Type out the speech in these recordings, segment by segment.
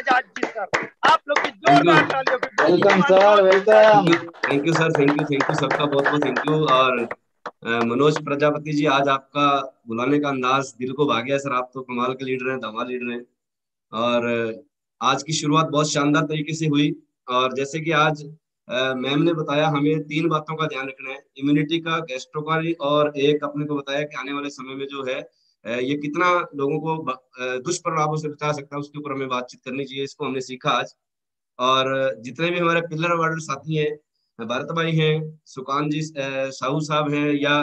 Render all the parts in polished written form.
बजाज जी sir, आप लोग की जोरदार तालियों की welcome sir, welcome. Thank you sir, thank you सबका बहुत बहुत थैंक यू। और मनोज प्रजापति जी, आज आपका बुलाने का अंदाज दिल को भा गया सर। आप तो कमाल के लीडर हैं, धमाल लीडर हैं। और आज की शुरुआत बहुत शानदार तरीके से हुई। और जैसे कि आज मैम ने बताया, हमें तीन बातों का ध्यान रखना है, इम्यूनिटी का, गैस्ट्रो का, और एक अपने को बताया कि आने वाले समय में जो है ये कितना लोगों को दुष्प्रभावों से बचा सकता है, उसके ऊपर हमें बातचीत करनी चाहिए। इसको हमने सीखा आज। और जितने भी हमारे पिलर वार्डर साथी हैं, भारत भाई हैं, सुकान जी, साहू साहब हैं, या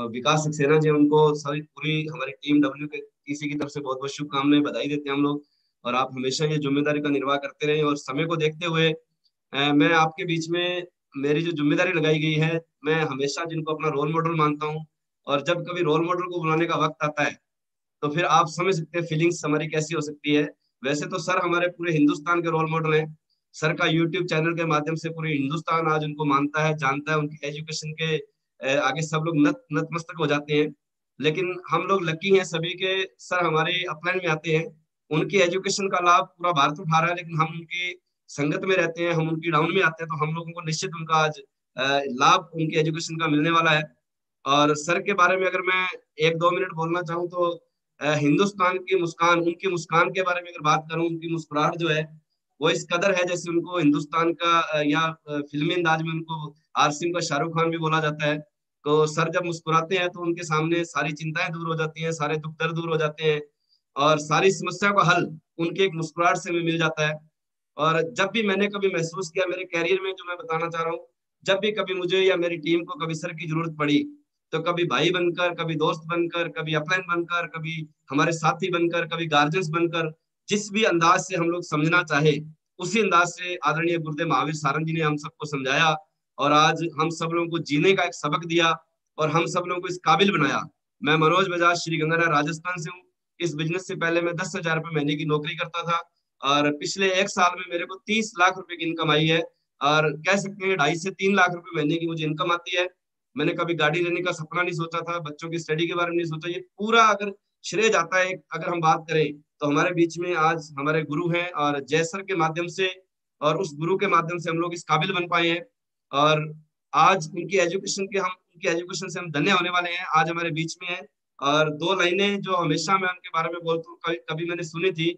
विकास सक्सेना जी, उनको सारी पूरी हमारी टीम डब्ल्यू के किसी की तरफ से बहुत बहुत शुभकामनाएं, बधाई देते हैं हम लोग। और आप हमेशा ये जिम्मेदारी का निर्वाह करते रहें। और समय को देखते हुए मैं आपके बीच में मेरी जो जिम्मेदारी लगाई गई है, मैं हमेशा जिनको अपना रोल मॉडल मानता हूँ, और जब कभी रोल मॉडल को बुलाने का वक्त आता है तो फिर आप समझ सकते हैं फीलिंग्स हमारी कैसी हो सकती है। वैसे तो सर हमारे पूरे हिंदुस्तान के रोल मॉडल हैं। सर का यूट्यूब चैनल के माध्यम से पूरे हिंदुस्तान आज उनको मानता है, जानता है। उनकी एजुकेशन के आगे सब लोग नतमस्तक हो जाते हैं। लेकिन हम लोग लकी हैं सभी के, सर हमारे अपलाइन में आते हैं। उनकी एजुकेशन का लाभ पूरा भारत उठा रहा है, लेकिन हम उनकी संगत में रहते हैं, हम उनकी डाउन में आते हैं, तो हम लोगों को निश्चित उनका आज लाभ उनकी एजुकेशन का मिलने वाला है। और सर के बारे में अगर मैं एक दो मिनट बोलना चाहूँ तो हिंदुस्तान की मुस्कान, उनकी मुस्कान के बारे में अगर बात करूं, उनकी मुस्कुराहट जो है वो इस कदर है जैसे उनको हिंदुस्तान का या फिल्मी अंदाज में उनको आरसीएम का शाहरुख खान भी बोला जाता है। तो सर जब मुस्कुराते हैं तो उनके सामने सारी चिंताएं दूर हो जाती हैं, सारे दुख दर्द दूर हो जाते हैं, और सारी समस्या का हल उनके एक मुस्कुराहट से हमें मिल जाता है। और जब भी मैंने कभी महसूस किया मेरे कैरियर में, जो मैं बताना चाह रहा हूँ, जब भी कभी मुझे या मेरी टीम को कभी सर की जरूरत पड़ी, तो कभी भाई बनकर, कभी दोस्त बनकर, कभी अपलाइन बनकर, कभी हमारे साथी बनकर, कभी गार्जियंस बनकर, जिस भी अंदाज से हम लोग समझना चाहे उसी अंदाज से आदरणीय गुरुदेव महावीर सारंग जी ने हम सबको समझाया, और आज हम सब लोगों को जीने का एक सबक दिया, और हम सब लोगों को इस काबिल बनाया। मैं मनोज बजाज, श्री गंगानगर, राजस्थान से हूँ। इस बिजनेस से पहले मैं 10,000 रुपये महीने की नौकरी करता था, और पिछले एक साल में मेरे को 30 लाख रुपए की इनकम आई है। और कह सकते हैं 2.5 से 3 लाख रुपए महीने की मुझे इनकम आती है। मैंने कभी गाड़ी लेने का सपना नहीं सोचा था, बच्चों की स्टडी के बारे में नहीं सोचा। ये पूरा अगर श्रेय जाता है, अगर हम बात करें, तो हमारे बीच में आज हमारे गुरु हैं, और जय सर के माध्यम से, और उस गुरु के माध्यम से हम लोग इस काबिल बन पाए हैं। और आज उनकी एजुकेशन से हम धन्य होने वाले हैं, आज हमारे बीच में है। और दो लाइनें जो हमेशा मैं उनके बारे में बोलता हूँ, कभी मैंने सुनी थी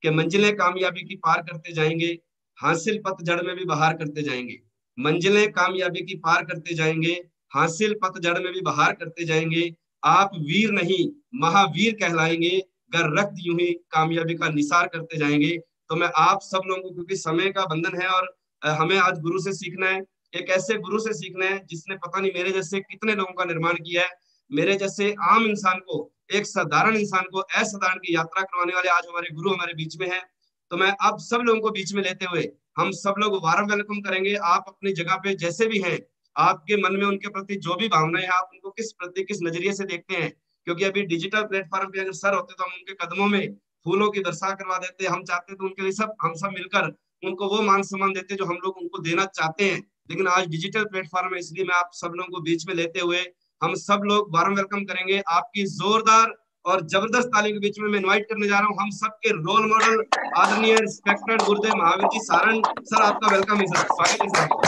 कि मंजिलें कामयाबी की पार करते जाएंगे, हासिल पतझड़ में भी बहार करते जाएंगे। मंजिलें कामयाबी की पार करते जाएंगे, हासिल पतझड़ में भी बहार करते जाएंगे। आप वीर नहीं महावीर कहलाएंगे, गर रक्त यूं ही कामयाबी का निसार करते जाएंगे। तो मैं आप सब लोगों को, क्योंकि समय का बंधन है और हमें आज गुरु से सीखना है, एक ऐसे गुरु से सीखना है जिसने पता नहीं मेरे जैसे कितने लोगों का निर्माण किया है। मेरे जैसे आम इंसान को, एक साधारण इंसान को असाधारण की यात्रा करवाने वाले आज हमारे गुरु हमारे बीच में हैं। तो मैं आप सब लोगों को बीच में लेते हुए हम सब लोग वारम वेलकम करेंगे। आप अपनी जगह पे जैसे भी हैं, आपके मन में उनके प्रति जो भी भावनाएं हैं, आप उनको किस नजरिए से देखते हैं। क्योंकि अभी डिजिटल प्लेटफॉर्म पे अगर सर होते तो हम उनके कदमों में फूलों की वर्षा करवा देते। हम चाहते तो उनके लिए हम सब मिलकर उनको वो मान सम्मान देते जो हम लोग उनको देना चाहते हैं। लेकिन आज डिजिटल प्लेटफॉर्म है, इसलिए मैं आप सब लोगों को बीच में लेते हुए हम सब लोग वारम वेलकम करेंगे। आपकी जोरदार और जबरदस्त ताली के बीच में मैं इनवाइट करने जा रहा हूँ हम सबके रोल मॉडल, आदरणीय रिस्पेक्टेड गुरुदेव महावीर जी सारंग सर। आपका वेलकम है सर, स्वागत है सर आपका।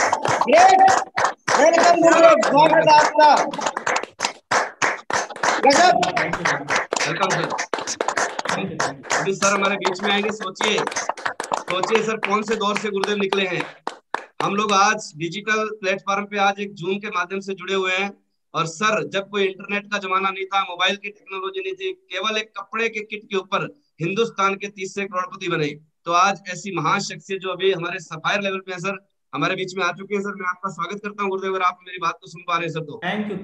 वेलकम गुरुदेव, स्वागत है आपका। गजब, वेलकम सर। अभी सर हमारे बीच में आएंगे। सोचिए सर, कौन से दौर से गुरुदेव निकले हैं। हम लोग आज डिजिटल प्लेटफॉर्म पे आज एक जूम के माध्यम से जुड़े हुए हैं। और सर जब कोई इंटरनेट का जमाना नहीं था, मोबाइल की टेक्नोलॉजी नहीं थी, केवल एक कपड़े के किट के ऊपर हिंदुस्तान के 30 करोड़पति बने। तो आज ऐसी महान शख्सियत जो अभी हमारे सफायर लेवल पे है सर, हमारे बीच में आ चुके हैं। सर मैं आपका स्वागत करता हूँ गुरुदेव, अगर आप मेरी बात को सुन पा रहे हैं सर तो। Thank you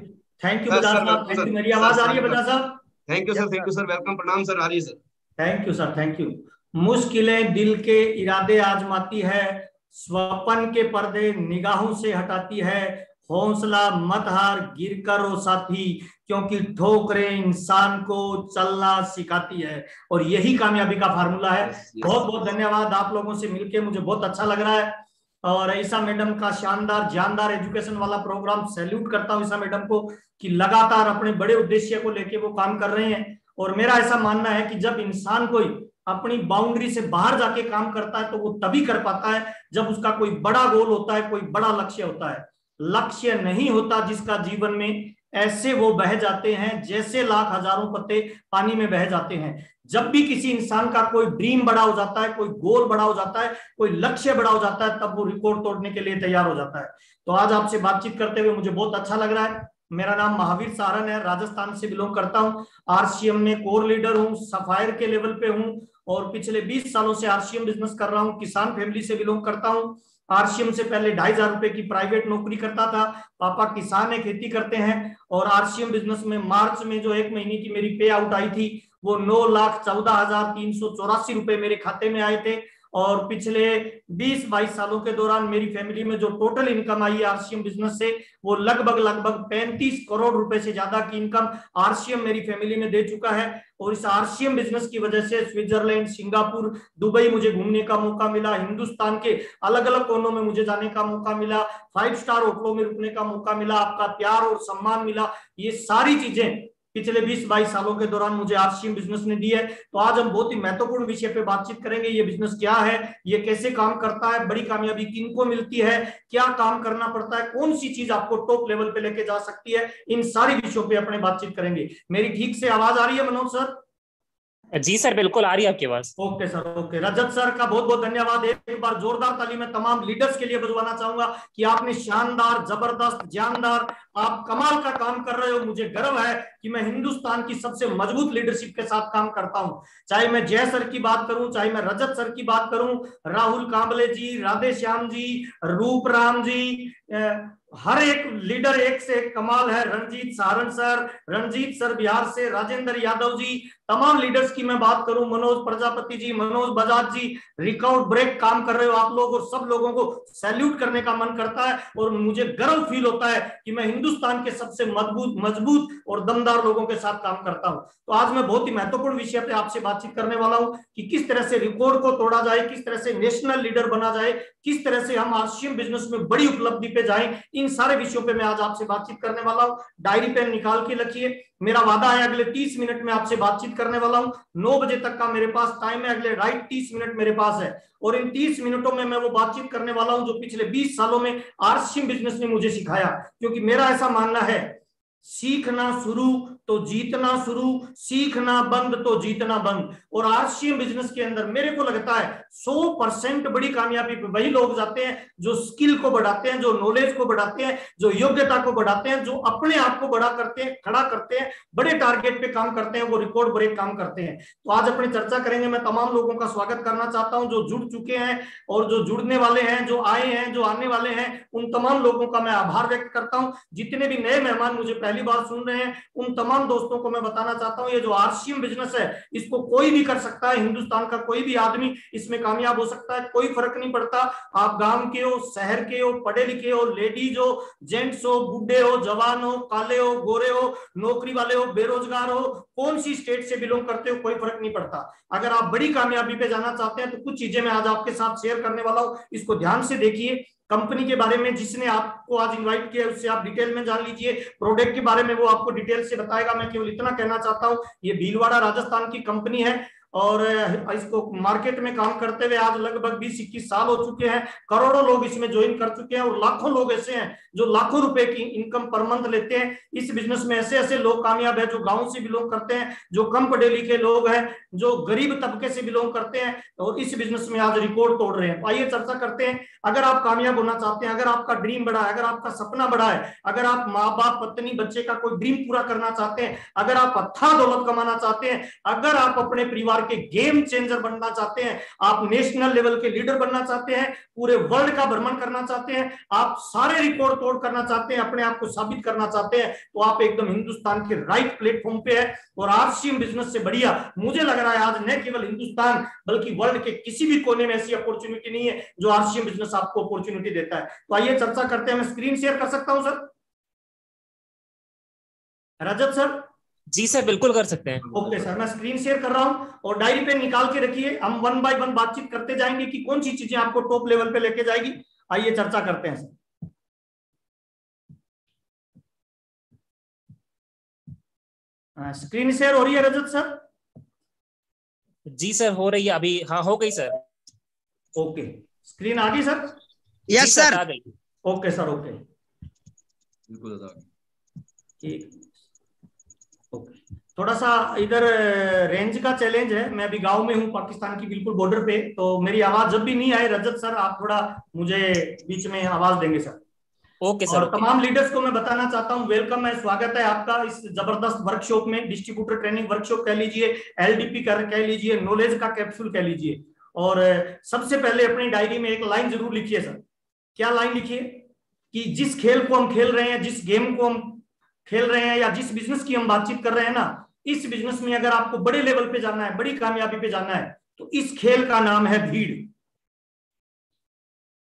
sir Bajaj sir साहब, वेलकम थैंक सर। यू। मेरी आवाज आ रही है बजाज साहब? थैंक यू सर, वेलकम, प्रणाम सर, आ रही है sir. Thank you sir, thank you. मुश्किलें दिल के इरादे आजमाती है, स्वप्न के पर्दे निगाहों से हटाती है। हौसला मत हार, गिर कर ओ साथी, क्योंकि ठोकरें इंसान को चलना सिखाती है। और यही कामयाबी का फार्मूला है। बहुत बहुत धन्यवाद। आप लोगों से मिलके मुझे बहुत अच्छा लग रहा है। और ईसा मैडम का शानदार जानदार एजुकेशन वाला प्रोग्राम, सैल्यूट करता हूं ईसा मैडम को कि लगातार अपने बड़े उद्देश्य को लेके वो काम कर रहे हैं। और मेरा ऐसा मानना है कि जब इंसान कोई अपनी बाउंड्री से बाहर जाके काम करता है तो वो तभी कर पाता है जब उसका कोई बड़ा गोल होता है, कोई बड़ा लक्ष्य होता है। लक्ष्य नहीं होता जिसका जीवन में, ऐसे वो बह जाते हैं जैसे लाख हजारों पत्ते पानी में बह जाते हैं। जब भी किसी इंसान का कोई ड्रीम बड़ा हो जाता है, कोई गोल बड़ा हो जाता है, कोई लक्ष्य बड़ा हो जाता है, तब वो रिकॉर्ड तोड़ने के लिए तैयार हो जाता है। तो आज आपसे बातचीत करते हुए मुझे बहुत अच्छा लग रहा है। मेरा नाम महावीर सारन है, राजस्थान से बिलोंग करता हूँ। आरसीएम में कोर लीडर हूँ, सफायर के लेवल पे हूँ और पिछले 20 सालों से आरसीएम बिजनेस कर रहा हूँ। किसान फैमिली से बिलोंग करता हूँ। आरसीएम से पहले 2,500 रुपए की प्राइवेट नौकरी करता था। पापा किसान है, खेती करते हैं। और आरसीएम बिजनेस में मार्च में जो 1 महीने की मेरी पे आउट आई थी वो 9,14,384 रुपए मेरे खाते में आए थे। और पिछले 20-22 सालों के दौरान मेरी फैमिली में जो टोटल इनकम आई है आरसीएम बिजनेस से, वो लगभग 35 करोड़ रुपए से ज्यादा की इनकम आरसीएम मेरी फैमिली में दे चुका है। और इस आरसीएम बिजनेस की वजह से स्विट्जरलैंड, सिंगापुर, दुबई मुझे घूमने का मौका मिला। हिंदुस्तान के अलग अलग कोनों में मुझे जाने का मौका मिला। 5 स्टार होटलों में रुकने का मौका मिला। आपका प्यार और सम्मान मिला। ये सारी चीजें पिछले 20-22 सालों के दौरान मुझे आरसीएम बिजनेस ने दी है। तो आज हम बहुत ही महत्वपूर्ण विषय पे बातचीत करेंगे। ये बिजनेस क्या है, ये कैसे काम करता है, बड़ी कामयाबी किनको मिलती है, क्या काम करना पड़ता है, कौन सी चीज आपको टॉप लेवल पे लेके जा सकती है, इन सारी विषयों पे अपने बातचीत करेंगे। मेरी ठीक से आवाज आ रही है मनोज सर? जी सर, बिल्कुल आ रही है आपकी आवाज। Okay sir, okay. Rajat sir का बहुत बहुत धन्यवाद। एक बार जोरदार ताली मैं तमाम लीडर्स के लिए बजवाना चाहूंगा कि आपने शानदार, जबरदस्त, जानदार, आप कमाल का काम कर रहे हो। मुझे गर्व है कि मैं हिंदुस्तान की सबसे मजबूत लीडरशिप के साथ काम करता हूं। चाहे मैं जय सर की बात करूं, चाहे मैं रजत सर की बात करूं, राहुल कांबले जी, राधे श्याम जी, रूप राम जी, हर एक लीडर एक से एक कमाल है। रणजीत सारन सर, रणजीत सर बिहार से, राजेंद्र यादव जी, तमाम लीडर्स की मैं बात करूं, मनोज प्रजापति जी, मनोज बजाज जी, रिकॉर्ड ब्रेक काम कर रहे हो आप लोग। और सब लोगों को सैल्यूट करने का मन करता है और मुझे गर्व फील होता है कि मैं हिंदुस्तान के सबसे मजबूत और दमदार लोगों के साथ काम करता हूं। तो आज मैं बहुत ही महत्वपूर्ण विषय पे आपसे बातचीत करने वाला हूं कि किस तरह से रिकॉर्ड को तोड़ा जाए, किस तरह से नेशनल लीडर बना जाए, किस तरह से हम आरसीएम बिजनेस में बड़ी उपलब्धि पे जाएं। इन सारे विषयों पे मैं आज आपसे बातचीत करने वाला हूं। डायरी पेन निकाल के रखिए। मेरा वादा है अगले 30 मिनट में आपसे बातचीत करने वाला हूं। 9 बजे तक का मेरे पास टाइम है, अगले राइट 30 मिनट मेरे पास है। और इन 30 मिनटों में मैं वो बातचीत करने वाला हूं जो पिछले 20 सालों में आरसीएम बिजनेस ने मुझे सिखाया। क्योंकि मेरा ऐसा मानना है, सीखना शुरू तो जीतना शुरू, सीखना बंद तो जीतना बंद। और आरसीएम बिजनेस के अंदर मेरे को लगता है 100% बड़ी कामयाबी पे वही लोग जाते हैं जो स्किल को बढ़ाते हैं, जो नॉलेज को बढ़ाते हैं, जो योग्यता को बढ़ाते हैं, जो अपने आप को बड़ा करते हैं, खड़ा करते हैं, बड़े टारगेट पे काम करते हैं, वो रिकॉर्ड ब्रेक काम करते हैं। तो आज अपनी चर्चा करेंगे। मैं तमाम लोगों का स्वागत करना चाहता हूं जो जुड़ चुके हैं और जो जुड़ने वाले हैं, जो आए हैं, जो आने वाले हैं। उन तमाम लोगों का मैं आभार व्यक्त करता हूं। जितने भी नए मेहमान मुझे पहली बार सुन रहे हैं, उन तमाम दोस्तों को मैं बताना चाहता हूं, ये जो आरसीएम बिजनेस है इसको कोई भी कर सकता है। हिंदुस्तान का कोई भी आदमी इसमें कामयाब हो सकता है, कोई फर्क नहीं पड़ता। आप गांव के हो, शहर के हो, पढ़े लिखे हो, लेडीज हो, जेंट्स हो, बूढ़े हो, जवान हो, काले हो, गोरे हो, नौकरी वाले हो, बेरोजगार हो, कौन सी स्टेट से बिलोंग करते हो, कोई फर्क नहीं पड़ता। अगर आप बड़ी कामयाबी पे जाना चाहते हैं तो कुछ चीजें मैं आज आपके साथ शेयर करने वाला हूं, इसको ध्यान से देखिए। कंपनी के बारे में जिसने आपको आज इनवाइट किया उससे आप डिटेल में जान लीजिए। प्रोडक्ट के बारे में वो आपको डिटेल से बताएगा। मैं केवल इतना कहना चाहता हूं, ये भीलवाड़ा राजस्थान की कंपनी है और इसको मार्केट में काम करते हुए आज लगभग 20-21 साल हो चुके हैं। करोड़ों लोग इसमें ज्वाइन कर चुके हैं और लाखों लोग ऐसे हैं जो लाखों रुपए की इनकम पर मंथ लेते हैं। इस बिजनेस में ऐसे ऐसे लोग कामयाब है जो गांव से बिलोंग करते हैं, जो कम पढ़े लिखे लोग हैं, जो गरीब तबके से बिलोंग करते हैं और इस बिजनेस में आज रिकॉर्ड तोड़ रहे हैं। आइए चर्चा करते हैं। अगर आप कामयाब होना चाहते हैं, अगर आपका ड्रीम बड़ा है, अगर आपका सपना बड़ा है, अगर आप माँ बाप, पत्नी, बच्चे का कोई ड्रीम पूरा करना चाहते हैं, अगर आप अथाह दौलत कमाना चाहते हैं, अगर आप अपने परिवार के गेम चेंजर बनना चाहते हैं, आप नेशनल लेवल के लीडर बनना चाहते हैं, पूरे वर्ल्ड का भ्रमण करना चाहते हैं, आप सारे रिकॉर्ड तोड़ करना चाहते हैं, अपने आप को साबित करना चाहते हैं, तो आप एकदम हिंदुस्तान के राइट प्लेटफॉर्म पे है। और आरसीएम बिजनेस से बढ़िया मुझे लग रहा है आज न केवल हिंदुस्तान बल्कि वर्ल्ड के किसी भी कोने में ऐसी अपॉर्चुनिटी नहीं है जो आरसीएम बिजनेस आपको अपॉर्चुनिटी देता है। तो आइए चर्चा करते हैं। मैं स्क्रीन शेयर कर सकता हूं सर? रजत सर? जी सर, बिल्कुल कर सकते हैं। ओके सर, मैं स्क्रीन शेयर कर रहा हूं और डायरी पे निकाल के रखिए। हम 1 बाय 1 बातचीत करते जाएंगे कि कौन सी चीजें आपको टॉप लेवल पे लेके जाएगी। आइए चर्चा करते हैं सर। स्क्रीन शेयर हो रही है रजत सर? जी सर हो रही है अभी। हाँ हो गई सर। ओके, स्क्रीन आ गई सर? Yes sir. आ गई। Okay sir, okay. बिल्कुल। ओके, थोड़ा सा इधर रेंज का चैलेंज है। मैं अभी गांव में हूँ, पाकिस्तान की बिल्कुल बॉर्डर पे, तो मेरी आवाज जब भी नहीं आए, रजत सर आप थोड़ा मुझे बीच में आवाज देंगे सर। Okay sir. और तमाम लीडर्स को मैं बताना चाहता हूँ, वेलकम है, स्वागत है आपका इस जबरदस्त वर्कशॉप में। डिस्ट्रीब्यूटर ट्रेनिंग वर्कशॉप कह लीजिए, एलडीपी कह लीजिए, नॉलेज का कैप्सूल कह लीजिए। और सबसे पहले अपनी डायरी में एक लाइन जरूर लिखिए सर। क्या लाइन लिखिए? कि जिस खेल को हम खेल रहे हैं, जिस गेम को हम खेल रहे हैं, या जिस बिजनेस की हम बातचीत कर रहे हैं ना, इस बिजनेस में अगर आपको बड़े लेवल पे जाना है, बड़ी कामयाबी पे जाना है, तो इस खेल का नाम है भीड़।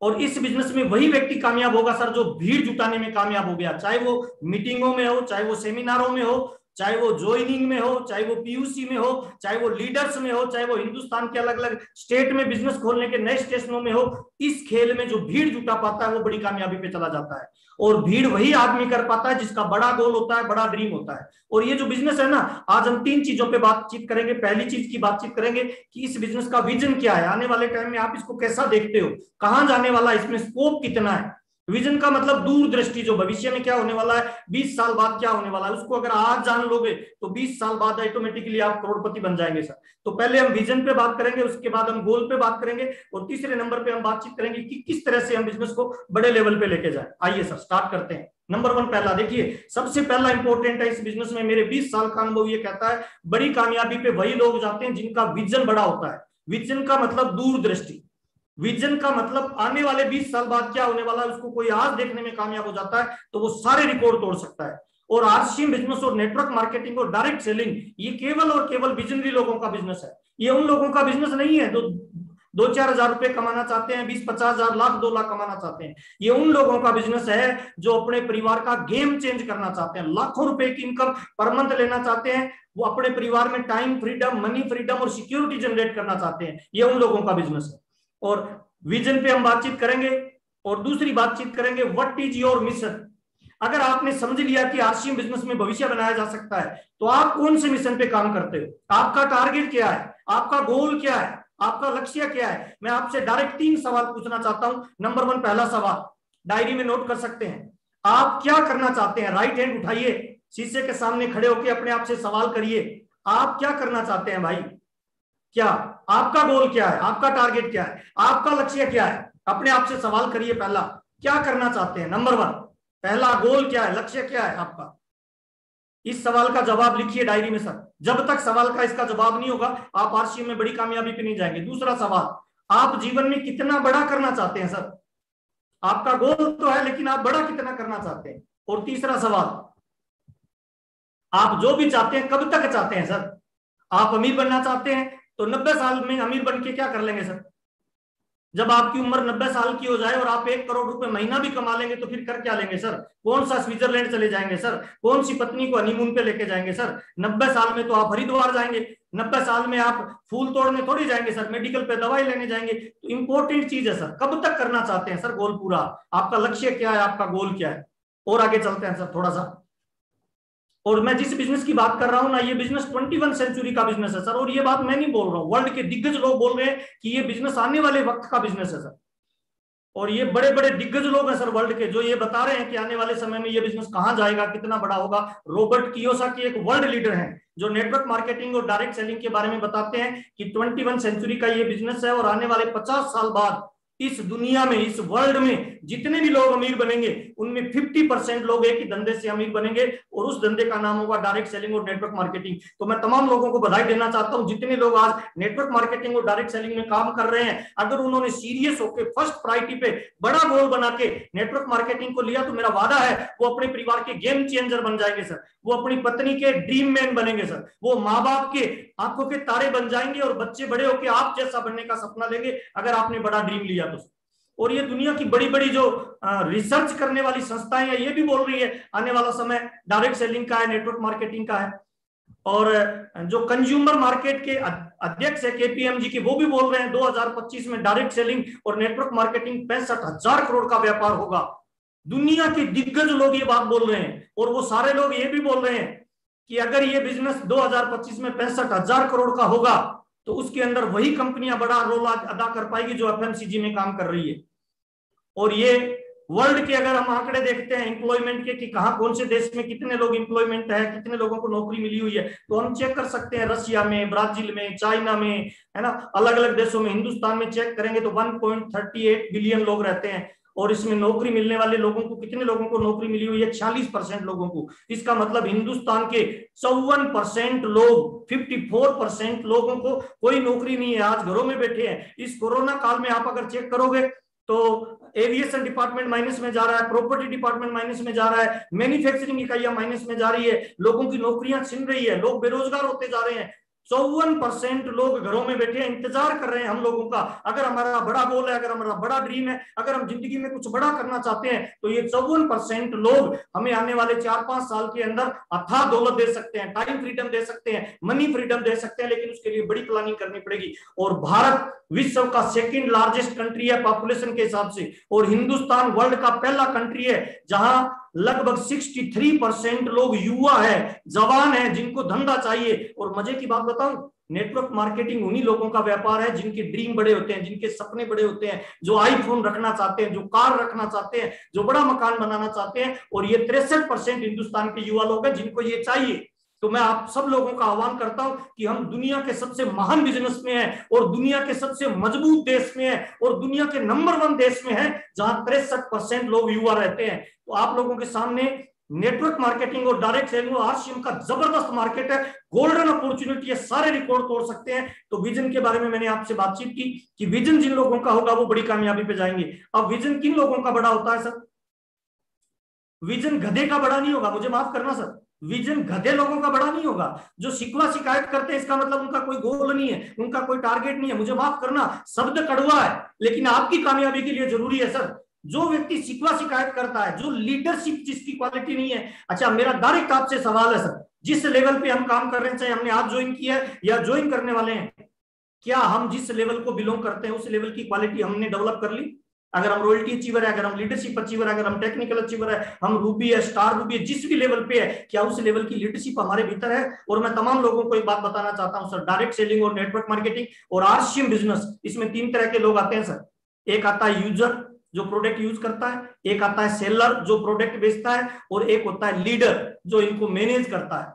और इस बिजनेस में वही व्यक्ति कामयाब होगा सर जो भीड़ जुटाने में कामयाब हो गया, चाहे वो मीटिंगों में हो, चाहे वो सेमिनारों में हो, चाहे वो ज्वाइनिंग में हो, चाहे वो पीयूसी में हो, चाहे वो लीडर्स में हो, चाहे वो हिंदुस्तान के अलग अलग स्टेट में बिजनेस खोलने के नए स्टेशनों में हो। इस खेल में जो भीड़ जुटा पाता है वो बड़ी कामयाबी पे चला जाता है। और भीड़ वही आदमी कर पाता है जिसका बड़ा गोल होता है, बड़ा ड्रीम होता है। और ये जो बिजनेस है ना, आज हम 3 चीजों पे बातचीत करेंगे। पहली चीज की बातचीत करेंगे कि इस बिजनेस का विजन क्या है, आने वाले टाइम में आप इसको कैसा देखते हो, कहां जाने वाला, इसमें स्कोप कितना है। विजन का मतलब दूरदृष्टि, जो भविष्य में क्या होने वाला है, 20 साल बाद क्या होने वाला है, उसको अगर आज जान लोगे तो 20 साल बाद ऑटोमेटिकली आप करोड़पति बन जाएंगे सर। तो पहले हम विजन पे बात करेंगे, उसके बाद हम गोल पे बात करेंगे, और तीसरे नंबर पे हम बातचीत करेंगे कि किस तरह से हम बिजनेस को बड़े लेवल पे लेके जाए। आइए सर स्टार्ट करते हैं। नंबर 1 पहला देखिए, सबसे पहला इंपॉर्टेंट है इस बिजनेस में, मेरे 20 साल का अनुभव ये कहता है, बड़ी कामयाबी पे वही लोग जाते हैं जिनका विजन बड़ा होता है। विजन का मतलब दूरदृष्टि, विजन का मतलब आने वाले 20 साल बाद क्या होने वाला है उसको कोई आज देखने में कामयाब हो जाता है तो वो सारे रिकॉर्ड तोड़ सकता है। और आरसीएम बिजनेस और नेटवर्क मार्केटिंग और डायरेक्ट सेलिंग, ये केवल और केवल विजनरी लोगों का बिजनेस है। ये उन लोगों का बिजनेस नहीं है जो 2-4 हजार रुपए कमाना चाहते हैं, 20-50 हजार, लाख 2 लाख कमाना चाहते हैं। ये उन लोगों का बिजनेस है जो अपने परिवार का गेम चेंज करना चाहते हैं, लाखों रुपए की इनकम पर मंथ लेना चाहते हैं, वो अपने परिवार में टाइम फ्रीडम, मनी फ्रीडम और सिक्योरिटी जनरेट करना चाहते हैं। ये उन लोगों का बिजनेस है। और विजन पे हम बातचीत करेंगे, और दूसरी बातचीत करेंगे व्हाट इज योर मिशन। अगर आपने समझ लिया कि आरसीएम बिजनेस में भविष्य बनाया जा सकता है, तो आप कौन से मिशन पे काम करते हो, आपका टारगेट क्या है, आपका गोल क्या है, आपका लक्ष्य क्या है। मैं आपसे डायरेक्ट 3 सवाल पूछना चाहता हूं। नंबर 1 पहला सवाल, डायरी में नोट कर सकते हैं, आप क्या करना चाहते हैं। राइट हैंड उठाइए, शीशे के सामने खड़े होकर अपने आप से सवाल करिए, आप क्या करना चाहते हैं भाई। क्या आपका गोल क्या है, आपका टारगेट क्या है, आपका लक्ष्य क्या है। अपने आप से सवाल करिए, पहला क्या करना चाहते हैं। नंबर 1 पहला गोल क्या है, लक्ष्य क्या है आपका। इस सवाल का जवाब लिखिए डायरी में सर। जब तक सवाल का इसका जवाब नहीं होगा आप आरसीएम में बड़ी कामयाबी पे नहीं जाएंगे। दूसरा सवाल, आप जीवन में कितना बड़ा करना चाहते हैं सर। आपका गोल तो है लेकिन आप बड़ा कितना करना चाहते हैं। और तीसरा सवाल, आप जो भी चाहते हैं कब तक चाहते हैं सर। आप अमीर बनना चाहते हैं तो 90 साल में अमीर बन के क्या कर लेंगे सर। जब आपकी उम्र 90 साल की हो जाए और आप 1 करोड़ रुपए महीना भी कमा लेंगे तो फिर कर क्या लेंगे सर। कौन सा स्विट्जरलैंड चले जाएंगे सर, कौन सी पत्नी को हनीमून पे लेके जाएंगे सर। 90 साल में तो आप हरिद्वार जाएंगे, 90 साल में आप फूल तोड़ने थोड़ी जाएंगे सर, मेडिकल पे दवाई लेने जाएंगे। तो इंपॉर्टेंट चीज है सर, कब तक करना चाहते हैं सर गोल पूरा, आपका लक्ष्य क्या है, आपका गोल क्या है। और आगे चलते हैं सर थोड़ा सा। और मैं जिस बिजनेस की बात कर रहा हूं ना, ये बिजनेस 21 सेंचुरी का बिजनेस है सर। और ये बात मैं नहीं बोल रहा हूं, वर्ल्ड के दिग्गज लोग बोल रहे हैं कि ये बिजनेस आने वाले वक्त का बिजनेस है सर। और ये बड़े बड़े दिग्गज लोग हैं सर वर्ल्ड के, जो ये बता रहे हैं कि आने वाले समय में ये बिजनेस कहां जाएगा, कितना बड़ा होगा। रॉबर्ट कियोसाकी एक वर्ल्ड लीडर हैं जो नेटवर्क मार्केटिंग और डायरेक्ट सेलिंग के बारे में बताते हैं कि 21 सेंचुरी का ये बिजनेस है। और आने वाले 50 साल बाद इस दुनिया में, इस वर्ल्ड में जितने भी लोग अमीर बनेंगे उनमें 50% लोग एक ही धंधे से अमीर बनेंगे, और उस धंधे का नाम होगा डायरेक्ट सेलिंग और नेटवर्क मार्केटिंग। तो मैं तमाम लोगों को बधाई देना चाहता हूं जितने लोग आज नेटवर्क मार्केटिंग और डायरेक्ट सेलिंग में काम कर रहे हैं। अगर उन्होंने सीरियस होकर फर्स्ट प्रायोरिटी पे बड़ा गोल बना के नेटवर्क मार्केटिंग को लिया तो मेरा वादा है वो अपने परिवार के गेम चेंजर बन जाएंगे सर। वो अपनी पत्नी के ड्रीम मैन बनेंगे सर। वो माँ बाप के आंखों के तारे बन जाएंगे, और बच्चे बड़े होकर आप जैसा बनने का सपना लेंगे अगर आपने बड़ा ड्रीम लिया तो। और ये दुनिया की बड़ी बड़ी जो रिसर्च करने वाली संस्थाएं हैं ये भी बोल रही है आने वाला समय डायरेक्ट सेलिंग का है, नेटवर्क मार्केटिंग का है। और जो कंज्यूमर मार्केट के अध्यक्ष है केपीएमजी के, वो भी बोल रहे हैं 2025 में डायरेक्ट सेलिंग और नेटवर्क मार्केटिंग 65,000 करोड़ का व्यापार होगा। दुनिया के दिग्गज लोग ये बात बोल रहे हैं। और वो सारे लोग ये भी बोल रहे हैं कि अगर ये बिजनेस 2025 में 65,000 करोड़ का होगा तो उसके अंदर वही कंपनियां बड़ा रोल अदा कर पाएगी जो एफएमसीजी में काम कर रही है। और ये वर्ल्ड के अगर हम आंकड़े देखते हैं एम्प्लॉयमेंट के कि कहां कौन से देश में कितने लोग एम्प्लॉयमेंट है, कितने लोगों को नौकरी मिली हुई है, तो हम चेक कर सकते हैं रशिया में, ब्राजील में, चाइना में, है ना, अलग अलग देशों में। हिंदुस्तान में चेक करेंगे तो 1.38 बिलियन लोग रहते हैं और इसमें नौकरी मिलने वाले लोगों को कितने लोगों को नौकरी मिली हुई है? 46% लोगों को। इसका मतलब हिंदुस्तान के 54% लोग, 54% लोगों को कोई नौकरी नहीं है, आज घरों में बैठे हैं। इस कोरोना काल में आप अगर चेक करोगे तो एविएशन डिपार्टमेंट माइनस में जा रहा है, प्रॉपर्टी डिपार्टमेंट माइनस में जा रहा है, मैन्युफैक्चरिंग इकाइयां माइनस में जा रही है, लोगों की नौकरियां छिन रही है, लोग बेरोजगार होते जा रहे हैं। 54% लोग घरों में बैठे हैं, इंतजार कर रहे हैं हम लोगों का। अगर हमारा बड़ा गोल है, अगर हमारा बड़ा ड्रीम है, अगर हम जिंदगी में कुछ बड़ा करना चाहते हैं, तो ये 54% लोग हमें आने वाले 4-5 साल के अंदर अथाह दौलत दे सकते हैं, टाइम फ्रीडम दे सकते हैं, मनी फ्रीडम दे सकते हैं, लेकिन उसके लिए बड़ी प्लानिंग करनी पड़ेगी। और भारत विश्व का सेकंड लार्जेस्ट कंट्री है पॉपुलेशन के हिसाब से, और हिंदुस्तान वर्ल्ड का पहला कंट्री है जहां लगभग 63% लोग युवा है, जवान है, जिनको धंधा चाहिए। और मजे की बात बताऊं, नेटवर्क मार्केटिंग उन्हीं लोगों का व्यापार है जिनके ड्रीम बड़े होते हैं, जिनके सपने बड़े होते हैं, जो आईफोन रखना चाहते हैं, जो कार रखना चाहते हैं, जो बड़ा मकान बनाना चाहते हैं। और ये 63% हिंदुस्तान के युवा लोग हैं जिनको ये चाहिए। तो मैं आप सब लोगों का आह्वान करता हूं कि हम दुनिया के सबसे महान बिजनेस में हैं और दुनिया के सबसे मजबूत देश में हैं और दुनिया के नंबर 1 देश में हैं जहां 63% लोग युवा रहते हैं। तो आप लोगों के सामने नेटवर्क मार्केटिंग और डायरेक्ट सेलिंग और आरसीएम का जबरदस्त मार्केट है, गोल्डन अपॉर्चुनिटी है, सारे रिकॉर्ड तोड़ सकते हैं। तो विजन के बारे में मैंने आपसे बातचीत की कि विजन जिन लोगों का होगा वो बड़ी कामयाबी पे जाएंगे। अब विजन किन लोगों का बड़ा होता है सर? विजन गधे का बड़ा नहीं होगा, मुझे माफ करना सर, विजन गधे लोगों का बड़ा नहीं होगा। जो शिकवा शिकायत करते हैं इसका मतलब उनका कोई गोल नहीं है, उनका कोई टारगेट नहीं है। मुझे माफ करना, शब्द कड़वा है लेकिन आपकी कामयाबी के लिए जरूरी है सर। जो व्यक्ति शिकवा शिकायत करता है, जो लीडरशिप जिसकी क्वालिटी नहीं है। अच्छा, मेरा डायरेक्ट आपसे सवाल है सर, जिस लेवल पे हम काम कर रहे हैं, चाहे हमने आज ज्वाइन किया है या ज्वाइन करने वाले हैं, क्या हम जिस लेवल को बिलोंग करते हैं उस लेवल की क्वालिटी हमने डेवलप कर ली? अगर हम रॉयल्टी अचीवर है, अगर हम लीडरशिप अचीवर है, अगर हम टेक्निकल अचीवर है, हम रूबी है, स्टार रूबी है, जिस भी लेवल पे है, क्या उस लेवल की लीडरशिप हमारे भीतर है? और मैं तमाम लोगों को एक बात बताना चाहता हूं सर, डायरेक्ट सेलिंग और नेटवर्क मार्केटिंग और आरसीएम बिजनेस, इसमें 3 तरह के लोग आते हैं सर। एक आता है यूजर जो प्रोडक्ट यूज करता है, एक आता है सेलर जो प्रोडक्ट बेचता है, और एक होता है लीडर जो इनको मैनेज करता है।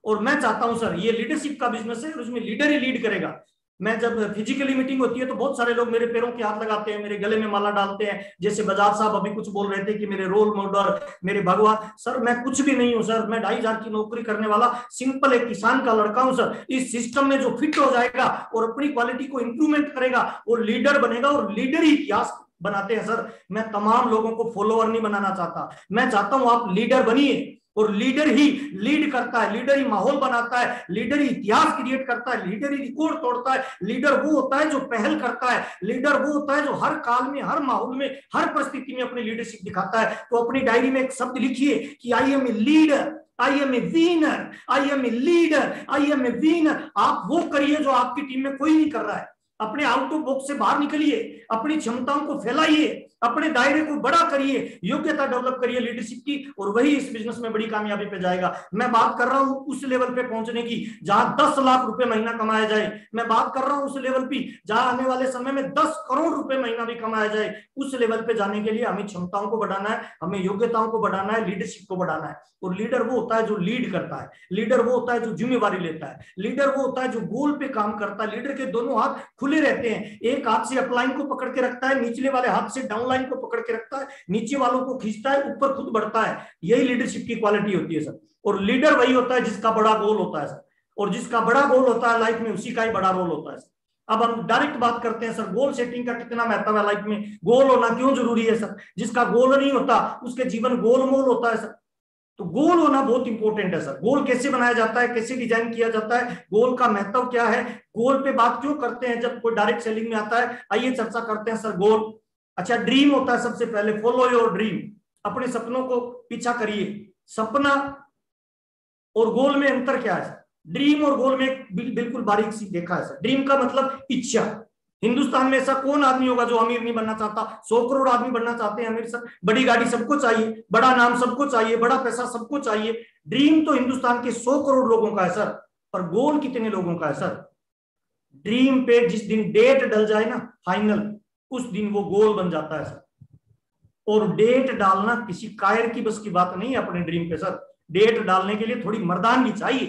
और मैं चाहता हूं सर, ये लीडरशिप का बिजनेस है और उसमें लीडर ही लीड करेगा। मैं जब फिजिकली मीटिंग होती है तो बहुत सारे लोग मेरे पैरों के हाथ लगाते हैं, मेरे गले में माला डालते हैं, जैसे बजाज साहब अभी कुछ बोल रहे थे कि मेरे रोल मॉडल, मेरे भगवान। सर मैं कुछ भी नहीं हूं सर, मैं 2,500 की नौकरी करने वाला सिंपल एक किसान का लड़का हूं सर। इस सिस्टम में जो फिट हो जाएगा और अपनी क्वालिटी को इंप्रूवमेंट करेगा वो लीडर बनेगा, और लीडर ही इतिहास बनाते हैं सर। मैं तमाम लोगों को फॉलोअर नहीं बनाना चाहता, मैं चाहता हूं आप लीडर बनिए, और लीडर ही लीड करता है, लीडर ही माहौल बनाता है, लीडर ही इतिहास क्रिएट करता है, लीडर ही रिकॉर्ड तोड़ता है। लीडर वो होता है जो पहल करता है, लीडर वो होता है जो हर काल में, हर माहौल में, हर परिस्थिति में अपनी लीडरशिप दिखाता है। तो अपनी डायरी में एक शब्द लिखिए कि I am a leader, I am a winner, I am a leader, I am a winner. आप वो करिए जो आपकी टीम में कोई नहीं कर रहा है। अपने आउट ऑफ बॉक्स से बाहर निकलिए, अपनी क्षमताओं को फैलाइए, अपने दायरे को बड़ा करिए, योग्यता डेवलप करिए लीडरशिप की, और वही इस बिजनेस में बड़ी कामयाबी पे जाएगा। मैं बात कर रहा हूं उस लेवल पे पहुंचने की जहां 10 लाख रुपए महीना कमाया जाए। मैं बात कर रहा हूं उस लेवल पे जहां आने वाले समय में 10 करोड़ रुपए महीना भी कमाया जाए। उस लेवल पे जाने के लिए हमें क्षमताओं को बढ़ाना है, हमें योग्यताओं को बढ़ाना है, लीडरशिप को बढ़ाना है। और लीडर वो होता है जो लीड करता है, लीडर वो होता है जो जिम्मेवारी लेता है, लीडर वो होता है जो गोल पे काम करता है। लीडर के दोनों हाथ खुले रहते हैं, एक हाथ से अपलाइन को पकड़ के रखता है, निचले वाले हाथ से डाउनलाइन को पकड़ के रखता है, नीचे वालों को खींचता है, ऊपर खुद बढ़ता है। यही लीडरशिप की क्वालिटी होती है सर। और लीडर वही होता है जिसका बड़ा गोल होता है सर, और जिसका बड़ा गोल होता है लाइफ में उसी का ही बड़ा रोल होता है सर। अब हम डायरेक्ट बात करते हैं सर, गोल सेटिंग का कितना महत्व है लाइफ में, गोल होना क्यों जरूरी है सर? जिसका गोल नहीं होता उसके जीवन गोलमोल होता है सर। तो गोल होना बहुत इंपॉर्टेंट है सर। गोल कैसे बनाया जाता है, कैसे डिजाइन किया जाता है, गोल का महत्व क्या है, गोल पे बात क्यों करते हैं जब कोई डायरेक्ट सेलिंग में आता है? आइए चर्चा करते हैं सर गोल। अच्छा, ड्रीम होता है सबसे पहले, फॉलो योर ड्रीम, अपने सपनों को पीछा करिए। सपना और गोल में अंतर क्या है? ड्रीम और गोल में बिल्कुल बारीक सी देखा है सर। ड्रीम का मतलब इच्छा। हिंदुस्तान में ऐसा कौन आदमी होगा जो अमीर नहीं बनना चाहता? 100 करोड़ आदमी बनना चाहते हैं अमीर सर। बड़ी गाड़ी सबको चाहिए, बड़ा नाम सबको चाहिए, बड़ा पैसा सबको चाहिए। ड्रीम तो हिंदुस्तान के 100 करोड़ लोगों का है सर, पर गोल कितने लोगों का है सर? ड्रीम पे जिस दिन डेट डल जाए ना फाइनल, उस दिन वो गोल बन जाता है सर। और डेट डालना किसी कायर की बस की बात नहीं है अपने ड्रीम पे सर। डेट डालने के लिए थोड़ी मर्दानगी चाहिए,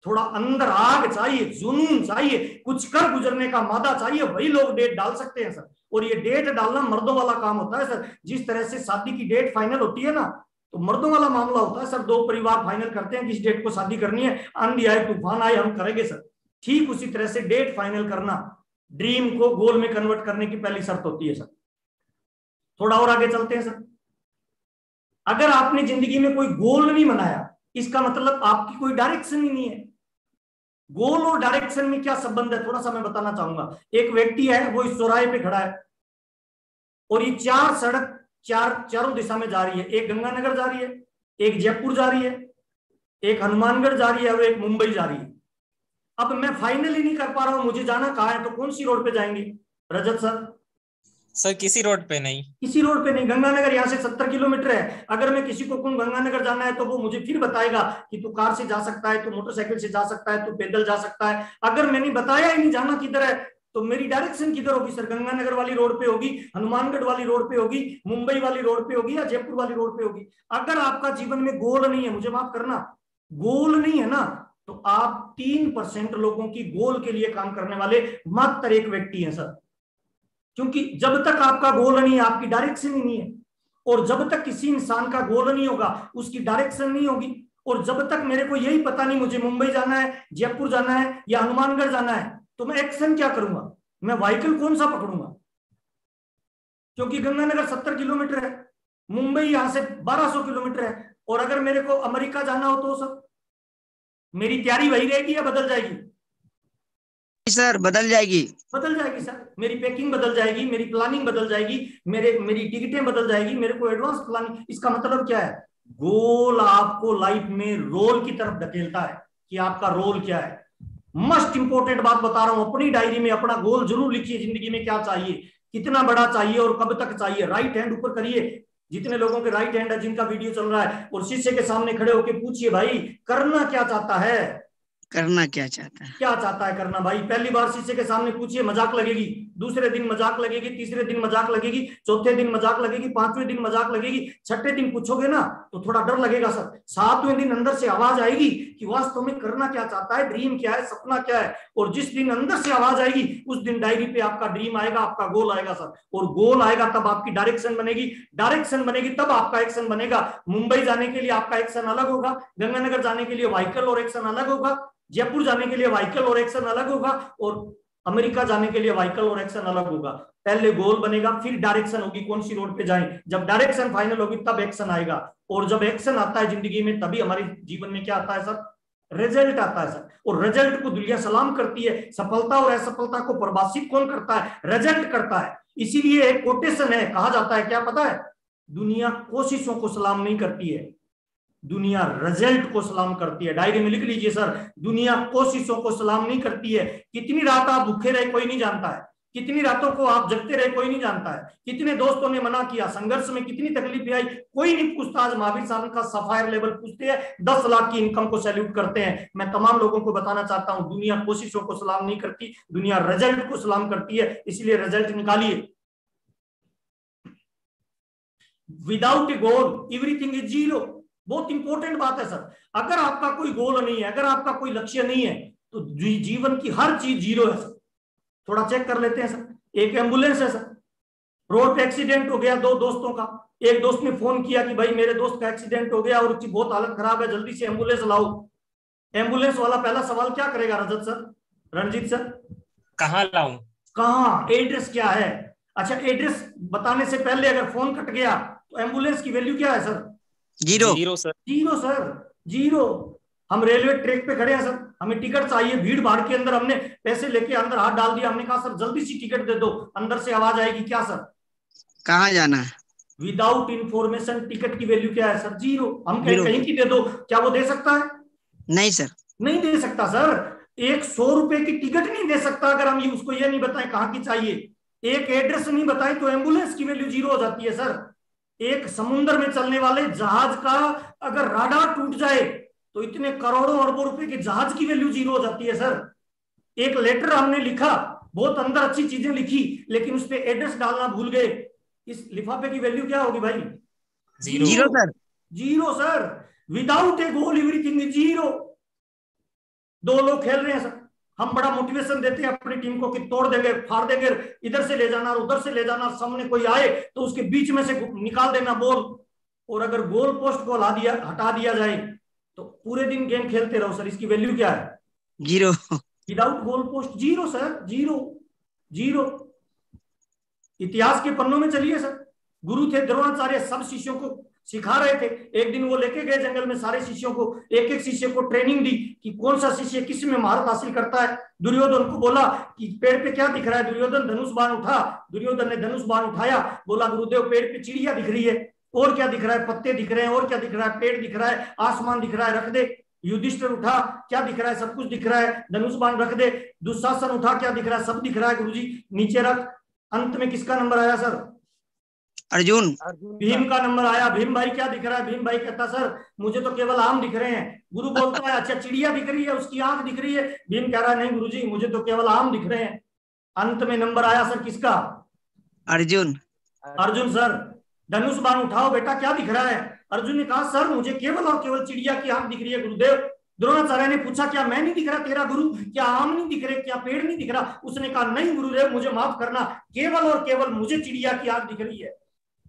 थोड़ा अंदर आग चाहिए, जुनून चाहिए, कुछ कर गुजरने का मादा चाहिए, वही लोग डेट डाल सकते हैं सर। और ये डेट डालना मर्दों वाला काम होता है सर। जिस तरह से शादी की डेट फाइनल होती है ना, तो मर्दों वाला मामला होता है सर। दो परिवार फाइनल करते हैं किस डेट को शादी करनी है, आंधी आए तूफान आए हम करेंगे सर। ठीक उसी तरह से डेट फाइनल करना ड्रीम को गोल में कन्वर्ट करने की पहली शर्त होती है सर। थोड़ा और आगे चलते हैं सर। अगर आपने जिंदगी में कोई गोल नहीं बनाया, इसका मतलब आपकी कोई डायरेक्शन ही नहीं है। गोल और डायरेक्शन में क्या संबंध है, थोड़ा सा मैं बताना चाहूंगा। एक व्यक्ति है, वो इस चौराहे पे खड़ा है और ये चार सड़क चारों दिशा में जा रही है। एक गंगानगर जा रही है, एक जयपुर जा रही है, एक हनुमानगढ़ जा रही है और एक मुंबई जा रही है। अब मैं फाइनली नहीं कर पा रहा हूं, मुझे जाना कहाँ है, तो कौन सी रोड पे जाएंगे रजत सर? सर किसी रोड पे नहीं, किसी रोड पे नहीं। गंगानगर यहाँ से 70 किलोमीटर है। अगर मैं किसी को कहूं गंगानगर जाना है, तो वो मुझे फिर बताएगा कि तू कार से जा सकता है, तू मोटरसाइकिल से जा सकता है, तू पैदल जा सकता है। अगर मैंने बताया ही नहीं जाना किधर है, तो मेरी डायरेक्शन किधर होगी सर? गंगानगर वाली रोड पे होगी, हनुमानगढ़ वाली रोड पे होगी, मुंबई वाली रोड पे होगी या जयपुर वाली रोड पे होगी? अगर आपका जीवन में गोल नहीं है, मुझे माफ करना, गोल नहीं है ना, तो आप 3% लोगों की गोल के लिए काम करने वाले मात्र एक व्यक्ति हैं सर। क्योंकि जब तक आपका गोल नहीं है, आपकी डायरेक्शन ही नहीं है। और जब तक किसी इंसान का गोल नहीं होगा, उसकी डायरेक्शन नहीं होगी। और जब तक मेरे को यही पता नहीं मुझे मुंबई जाना है, जयपुर जाना है या हनुमानगढ़ जाना है, तो मैं एक्शन क्या करूंगा? मैं व्हीकल कौन सा पकड़ूंगा? क्योंकि गंगानगर 70 किलोमीटर है, मुंबई यहां से 1200 किलोमीटर है। और अगर मेरे को अमेरिका जाना हो तो सर मेरी तैयारी वही रहेगी या बदल जाएगी? सर बदल जाएगी। बदल जाएगी सर। मेरी पैकिंग बदल जाएगी, मेरी प्लानिंग बदल जाएगी, मेरी टिकटें बदल जाएगी, मेरे को एडवांस प्लानिंग। इसका मतलब क्या है? गोल आपको लाइफ में रोल की तरफ धकेलता है कि आपका रोल क्या है। मोस्ट इंपोर्टेंट बात बता रहा हूं, अपनी डायरी में अपना गोल जरूर लिखिए। जिंदगी में क्या चाहिए, कितना बड़ा चाहिए और कब तक चाहिए। राइट हैंड ऊपर करिए, जितने लोगों के राइट हैंड है, जिनका वीडियो चल रहा है, और शीशे के सामने खड़े होकर पूछिए, भाई करना क्या चाहता है? करना क्या चाहता है? क्या चाहता है करना भाई? पहली बार शीशे के सामने पूछिए, मजाक लगेगी, दूसरे दिन मजाक लगेगी, तीसरे दिन मजाक लगेगी, चौथे दिन मजाक लगेगी, पांचवें दिन मजाक लगेगी, छठे दिन पूछोगे ना तो थोड़ा डर लगेगा सर। सातवें दिन अंदर से आवाज आएगी कि वास्तव में करना क्या चाहता है, ड्रीम क्या है, सपना क्या है। और जिस दिन अंदर से आवाज आएगी, उस दिन डायरी पे आपका ड्रीम आएगा, आपका गोल आएगा सर। और गोल आएगा तब आपकी डायरेक्शन बनेगी, डायरेक्शन बनेगी तब आपका एक्शन बनेगा। मुंबई जाने के लिए आपका एक्शन अलग होगा, गंगानगर जाने के लिए व्हीकल और एक्शन अलग होगा, जयपुर जाने के लिए व्हीकल और एक्शन अलग होगा, और अमेरिका जाने के लिए व्हीकल और एक्शन अलग होगा। पहले गोल बनेगा, फिर डायरेक्शन होगी, कौन सी रोड पे जाएं। जब डायरेक्शन फाइनल होगी तब एक्शन आएगा। और जब एक्शन आता है जिंदगी में, तभी हमारे जीवन में क्या आता है सर? रिजल्ट आता है सर। और रिजल्ट को दुनिया सलाम करती है। सफलता और असफलता को परिभाषित कौन करता है? रिजल्ट करता है। इसीलिए एक कोटेशन है, कहा जाता है, क्या पता है? दुनिया कोशिशों को सलाम नहीं करती है, दुनिया रिजल्ट को सलाम करती है। डायरी में लिख लीजिए सर, दुनिया कोशिशों को सलाम नहीं करती है। कितनी रात आप भूखे रहे कोई नहीं जानता है, कितनी रातों को आप जगते रहे कोई नहीं जानता है, कितने दोस्तों ने मना किया, संघर्ष में कितनी तकलीफें आई, कोई नहीं पूछता। आज महावीर साहब का सफायर लेवल पूछते हैं, 10 लाख की इनकम को सैल्यूट करते हैं। मैं तमाम लोगों को बताना चाहता हूं, दुनिया कोशिशों को सलाम नहीं करती, दुनिया रिजल्ट को सलाम करती है। इसलिए रिजल्ट निकालिए। Without A goal everything is zero. बहुत इंपॉर्टेंट बात है सर। अगर आपका कोई गोल नहीं है, अगर आपका कोई लक्ष्य नहीं है, तो जीवन की हर चीज जीरो है सर। थोड़ा चेक कर लेते हैं सर। एक एम्बुलेंस है सर, रोड पे एक्सीडेंट हो गया दो दोस्तों का। एक दोस्त ने फोन किया कि भाई मेरे दोस्त का एक्सीडेंट हो गया और उसकी बहुत हालत खराब है, जल्दी से एम्बुलेंस लाओ। एम्बुलेंस वाला पहला सवाल क्या करेगा रजत सर, रणजीत सर? कहाँ लाऊं, कहाँ, एड्रेस क्या है? अच्छा, एड्रेस बताने से पहले अगर फोन कट गया तो एम्बुलेंस की वैल्यू क्या है sir? Zero. Zero sir, zero sir, zero. हम रेलवे ट्रैक पे खड़े हैं सर, हमें टिकट चाहिए, भीड़ भाड़ के अंदर हमने पैसे लेके अंदर हाथ डाल दिया, हमने कहा सर जल्दी सी टिकट दे दो। अंदर से आवाज आएगी, क्या सर? कहाँ जाना है? विदाउट इंफॉर्मेशन टिकट की वैल्यू क्या है सर? जीरो। हम कहीं की दे दो, क्या वो दे सकता है? नहीं सर, नहीं दे सकता सर। एक 100 रुपए की टिकट नहीं दे सकता अगर हम उसको ये नहीं बताएं कहाँ की चाहिए। एक एड्रेस नहीं बताए तो एम्बुलेंस की वैल्यू जीरो हो जाती है सर। एक समुद्र में चलने वाले जहाज का अगर राडार टूट जाए तो इतने करोड़ों अरबों रुपए के जहाज की वैल्यू जीरो हो जाती है सर। एक लेटर हमने लिखा, बहुत अंदर अच्छी चीजें लिखी, लेकिन उस पर एड्रेस डालना भूल गए, इस लिफाफे की वैल्यू क्या होगी भाई? Zero sir. Zero sir. Without A goal everything is zero. दो लोग खेल रहे हैं सर, हम बड़ा मोटिवेशन देते हैं अपनी टीम को कि तोड़ देंगे, फाड़ देंगे, इधर से ले जाना और उधर से ले जाना, सामने कोई आए तो उसके बीच में से निकाल देना बॉल, और अगर गोल पोस्ट को हटा दिया जाए तो पूरे दिन गेम खेलते रहो सर, इसकी वैल्यू क्या है? Zero. Without goal post zero sir, zero zero. इतिहास के पन्नों में चलिए सर, गुरु थे द्रोणाचार्य, सब शिष्यों को सिखा रहे थे। एक दिन वो लेके गए जंगल में सारे शिष्यों को, एक एक शिष्य को ट्रेनिंग दी कि कौन सा शिष्य किस में महारत हासिल करता है। दुर्योधन को बोला कि पेड़ पे क्या दिख रहा है? दुर्योधन धनुष बाण उठा, दुर्योधन ने धनुष बाण उठाया, बोला गुरुदेव पेड़ पे चिड़िया दिख रही है। और क्या दिख रहा है? पत्ते दिख रहे हैं। और क्या दिख रहा है? पेड़ दिख रहा है, आसमान दिख रहा है, रख दे। युधिष्ठिर उठा, क्या दिख रहा है? सब कुछ दिख रहा है, धनुष बाण रख दे। दुशासन उठा, क्या दिख रहा है? सब दिख रहा है गुरुजी, नीचे रख। अंत में किसका नंबर आया सर? अर्जुन। भीम का नंबर आया। भीम भाई क्या दिख रहा है? भीम भाई कहता सर मुझे तो केवल आम दिख रहे हैं। गुरु बोलता है अच्छा चिड़िया दिख रही है, उसकी आंख दिख रही है। भीम कह रहा है नहीं गुरुजी मुझे तो केवल आम दिख रहे हैं। अंत में नंबर आया सर किसका? अर्जुन। अर्जुन सर धनुष बाण उठाओ बेटा, क्या दिख रहा है? अर्जुन ने कहा सर मुझे केवल और केवल चिड़िया की आंख दिख रही है गुरुदेव। द्रोणाचार्य ने पूछा क्या मैं नहीं दिख रहा तेरा गुरु? क्या आम नहीं दिख रहे? क्या पेड़ नहीं दिख रहा? उसने कहा नहीं गुरुदेव मुझे माफ करना, केवल और केवल मुझे चिड़िया की आंख दिख रही है।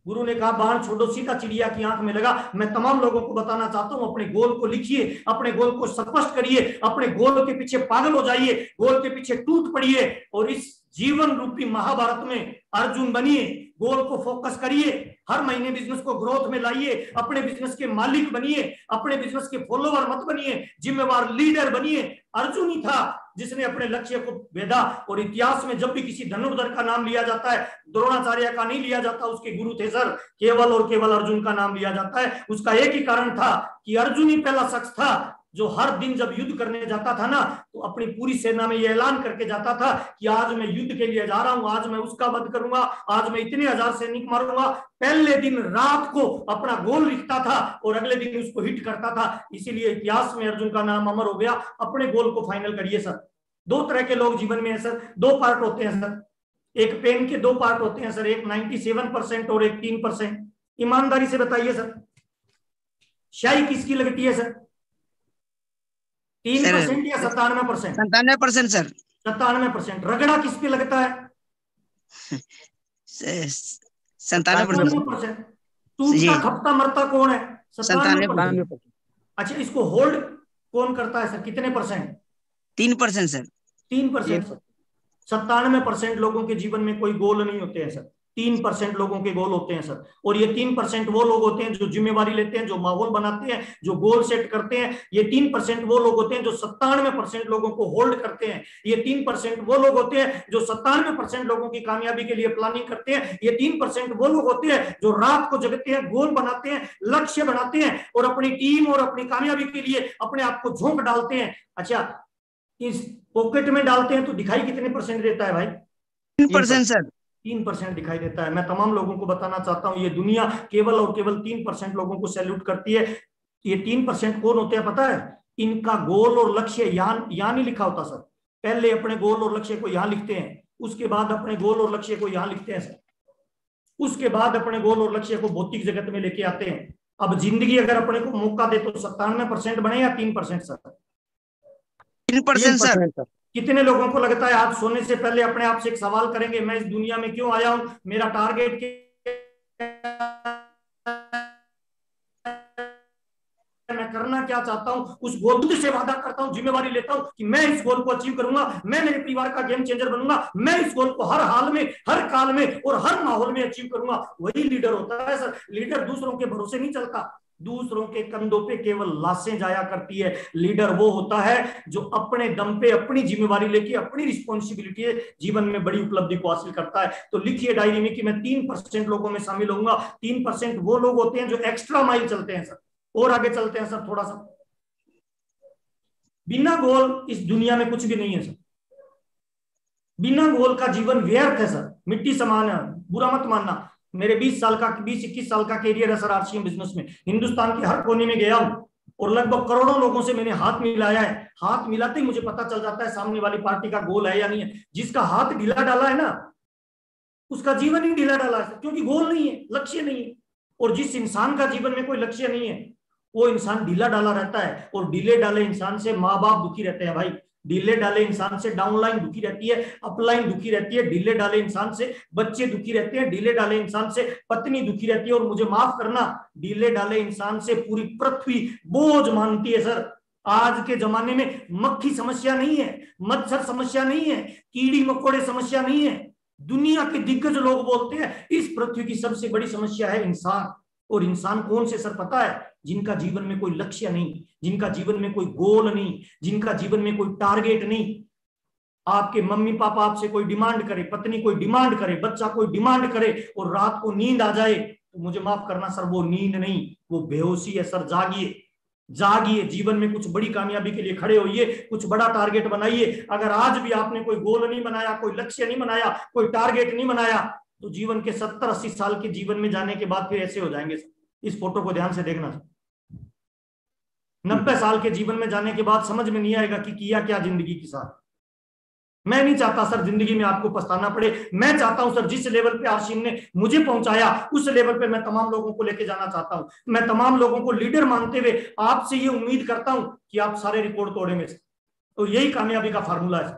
गुरु ने कहा बाण छोड़ो, सीधा चिड़िया की आंख में लगा। मैं तमाम लोगों को बताना चाहता हूं अपने गोल को लिखिए, अपने गोल को स्पष्ट करिए, अपने गोल के पीछे पागल हो जाइए, गोल के पीछे टूट पड़िए और इस जीवन रूपी महाभारत में अर्जुन बनिए। गोल को फोकस करिए, हर महीने बिजनेस को ग्रोथ में लाइए, अपने बिजनेस के मालिक बनिए, अपने बिजनेस के फॉलोवर मत बनिए, जिम्मेवार लीडर बनिए। अर्जुन ही था जिसने अपने लक्ष्य को भेदा। और इतिहास में जब भी किसी धनुर्धर का नाम लिया जाता है, द्रोणाचार्य का नहीं लिया जाता, उसके गुरु थे सर, केवल और केवल अर्जुन का नाम लिया जाता है। उसका एक ही कारण था कि अर्जुन ही पहला शख्स था जो हर दिन जब युद्ध करने जाता था ना तो अपनी पूरी सेना में यह ऐलान करके जाता था कि आज मैं युद्ध के लिए जा रहा हूं, आज मैं उसका वध करूंगा, आज मैं इतने हजार सैनिक मारूंगा। पहले दिन रात को अपना गोल लिखता था और अगले दिन उसको हिट करता था। इसीलिए इतिहास में अर्जुन का नाम अमर हो गया। अपने गोल को फाइनल करिए सर। दो तरह के लोग जीवन में है सर, दो पार्ट होते हैं सर, एक पेन के दो पार्ट होते हैं सर, एक 97% और एक 3%। ईमानदारी से बताइए सर शाही किसकी लगती है सर? 3% या 97%? 97% सर। 97%। रगड़ा किस पे लगता है? 97%। टूटता खपता मरता कौन है? 97%। अच्छा इसको होल्ड कौन करता है सर? कितने परसेंट? 3% सर। 3%। 97% लोगों के जीवन में कोई गोल नहीं होते हैं सर, 3% लोगों के गोल होते हैं सर। और ये 3% वो लोग होते हैं जो जिम्मेवारी लेते हैं, जो माहौल बनाते हैं, जो गोल सेट करते हैं। ये 3% वो लोग होते हैं जो 97% लोगों को होल्ड करते हैं। ये 3% वो लोग होते हैं जो 97% लोगों की कामयाबी के लिए प्लानिंग करते हैं। ये 3% वो लोग होते हैं जो रात को जगते हैं, गोल बनाते हैं, लक्ष्य बनाते हैं और अपनी टीम और अपनी कामयाबी के लिए अपने आप को झोंक डालते हैं। अच्छा इस पॉकेट में डालते हैं तो दिखाई कितने परसेंट देता है भाई? 3% सर। 3% दिखाई देता है। मैं तमाम लोगों को बताना चाहता हूं ये दुनिया केवल और केवल 3% लोगों को सैल्यूट करती है। ये 3% कौन होते हैं पता है? इनका गोल और लक्ष्य यहाँ नहीं लिखा होता सर। पहले अपने गोल और लक्ष्य को यहाँ लिखते हैं, उसके बाद अपने गोल और लक्ष्य को यहाँ लिखते हैं सर, उसके बाद अपने गोल और लक्ष्य को भौतिक जगत में लेके आते हैं। अब जिंदगी अगर अपने को मौका दे तो 97% बने या 3% सर? 3% सर। कितने लोगों को लगता है आज सोने से पहले अपने आप से एक सवाल करेंगे मैं इस दुनिया में क्यों आया हूं, मेरा टारगेट मैं करना क्या चाहता हूं, उस गोल से वादा करता हूं, जिम्मेवारी लेता हूं कि मैं इस गोल को अचीव करूंगा, मैं मेरे परिवार का गेम चेंजर बनूंगा, मैं इस गोल को हर हाल में, हर काल में और हर माहौल में अचीव करूंगा। वही लीडर होता है सर। लीडर दूसरों के भरोसे नहीं चलता, दूसरों के कंधों पे केवल लाशें जाया करती है। लीडर वो होता है जो अपने दम पे अपनी जिम्मेवारी लेके अपनी रिस्पॉन्सिबिलिटी जीवन में बड़ी उपलब्धि को हासिल करता है। तो लिखिए डायरी में कि मैं 3% लोगों में शामिल होऊंगा। 3% वो लोग होते हैं जो एक्स्ट्रा माइल चलते हैं सर। और आगे चलते हैं सर थोड़ा सा। बिना गोल इस दुनिया में कुछ भी नहीं है सर। बिना गोल का जीवन व्यर्थ है सर, मिट्टी समान है। बुरा मत मानना, मेरे 20-21 साल का कैरियर है सर आरसीएम बिजनेस में। हिंदुस्तान के हर कोने में गया हूं, और लगभग करोड़ों लोगों से मैंने हाथ मिलाया है। हाथ मिलाते ही मुझे पता चल जाता है सामने वाली पार्टी का गोल है या नहीं है। जिसका हाथ ढीला डाला है ना, उसका जीवन ही ढीला डाला है, क्योंकि गोल नहीं है, लक्ष्य नहीं है। और जिस इंसान का जीवन में कोई लक्ष्य नहीं है, वो इंसान ढीला डाला रहता है। और ढीले डाले इंसान से माँ बाप दुखी रहते हैं भाई। ढीले डाले इंसान से डाउनलाइन दुखी रहती है, अपलाइन दुखी रहती है। ढीले डाले इंसान से बच्चे दुखी रहते हैं, ढीले डाले इंसान से पत्नी दुखी रहती है। और मुझे माफ करना, ढीले डाले इंसान से पूरी पृथ्वी बोझ मानती है सर। आज के जमाने में मक्खी समस्या नहीं है, मच्छर समस्या नहीं है, कीड़ी मकोड़े समस्या नहीं है। दुनिया के दिग्गज लोग बोलते हैं इस पृथ्वी की सबसे बड़ी समस्या है इंसान। और इंसान कौन से सर पता है? जिनका जीवन में कोई लक्ष्य नहीं, जिनका जीवन में कोई गोल नहीं, जिनका जीवन में कोई टारगेट नहीं। आपके मम्मी पापा आपसे कोई डिमांड करे, पत्नी कोई डिमांड करे, बच्चा कोई डिमांड करे और रात को नींद आ जाए, तो मुझे माफ करना सर, वो नींद नहीं, वो बेहोशी है सर। जागिए, जागिए, जीवन में कुछ बड़ी कामयाबी के लिए खड़े होइए, कुछ बड़ा टारगेट बनाइए। अगर आज भी आपने कोई गोल नहीं बनाया, कोई लक्ष्य नहीं बनाया, कोई टारगेट नहीं बनाया, तो जीवन के 70-80 साल के जीवन में जाने के बाद फिर ऐसे हो जाएंगे। इस फोटो को ध्यान से देखना। 90 साल के जीवन में जाने के बाद समझ में नहीं आएगा कि किया क्या जिंदगी के साथ। मैं नहीं चाहता सर जिंदगी में आपको पछताना पड़े। मैं चाहता हूं सर जिस लेवल पे आशीम ने मुझे पहुंचाया, उस लेवल पे मैं तमाम लोगों को लेके जाना चाहता हूं। मैं तमाम लोगों को लीडर मानते हुए आपसे ये उम्मीद करता हूं कि आप सारे रिकॉर्ड तोड़ेंगे। तो यही कामयाबी का फार्मूला है।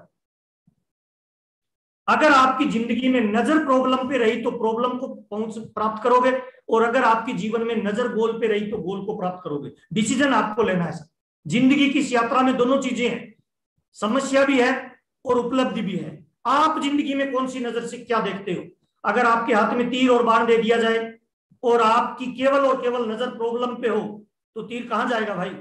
अगर आपकी जिंदगी में नजर प्रॉब्लम पे रही तो प्रॉब्लम को प्राप्त करोगे, और अगर आपकी जीवन में नजर गोल पे रही तो गोल को प्राप्त करोगे। डिसीजन आपको लेना है सर। जिंदगी की इस यात्रा में दोनों चीजें हैं, समस्या भी है और उपलब्धि भी है। आप जिंदगी में कौन सी नजर से क्या देखते हो? अगर आपके हाथ में तीर और बाण दे दिया जाए और आपकी केवल और केवल नजर प्रॉब्लम पे हो, तो तीर कहां जाएगा भाई?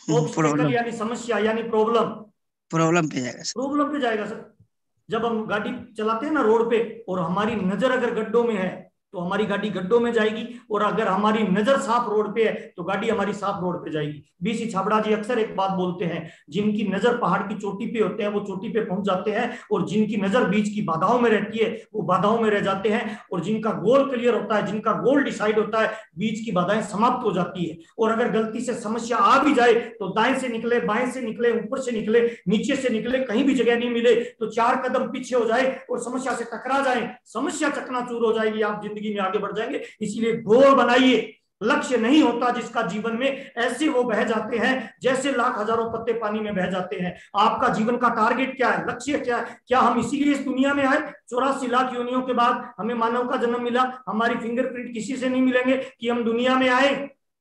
ऑब्स्टेकल यानी समस्या यानी प्रॉब्लम पे जाएगा सर। प्रॉब्लम पे जाएगा सर। जब हम गाड़ी चलाते हैं ना रोड पे, और हमारी नजर अगर गड्ढों में है तो हमारी गाड़ी गड्ढों में जाएगी, और अगर हमारी नजर साफ रोड पे है तो गाड़ी हमारी साफ रोड पे जाएगी। बीसी छाबड़ा जी अक्सर एक बात बोलते हैं, जिनकी नजर पहाड़ की चोटी पे होते हैं वो चोटी पे पहुंच जाते हैं, और जिनकी नजर बीच की बाधाओं में रहती है वो बाधाओं में रह जाते हैं। और जिनका गोल क्लियर होता है, जिनका गोल डिसाइड होता है, बीच की बाधाएं समाप्त हो जाती है। और अगर गलती से समस्या आ भी जाए तो दाएं से निकले, बाएं से निकले, ऊपर से निकले, नीचे से निकले, कहीं भी जगह नहीं मिले तो 4 कदम पीछे हो जाए और समस्या से टकरा जाए, समस्या चकनाचूर हो जाएगी, आप जिंदगी में आगे बढ़ जाएंगे। इसीलिए गोल बनाइए। लक्ष्य नहीं होता जिसका जीवन में, ऐसे वो बह जाते हैं जैसे लाख हजारों पत्ते पानी में बह जाते हैं। आपका जीवन का टारगेट क्या है? लक्ष्य क्या है? क्या हम इसीलिए इस दुनिया में आए? 84 लाख योनियों के बाद हमें मानव का जन्म मिला। हमारी फिंगरप्रिंट किसी से नहीं मिलेंगे कि हम दुनिया में आए।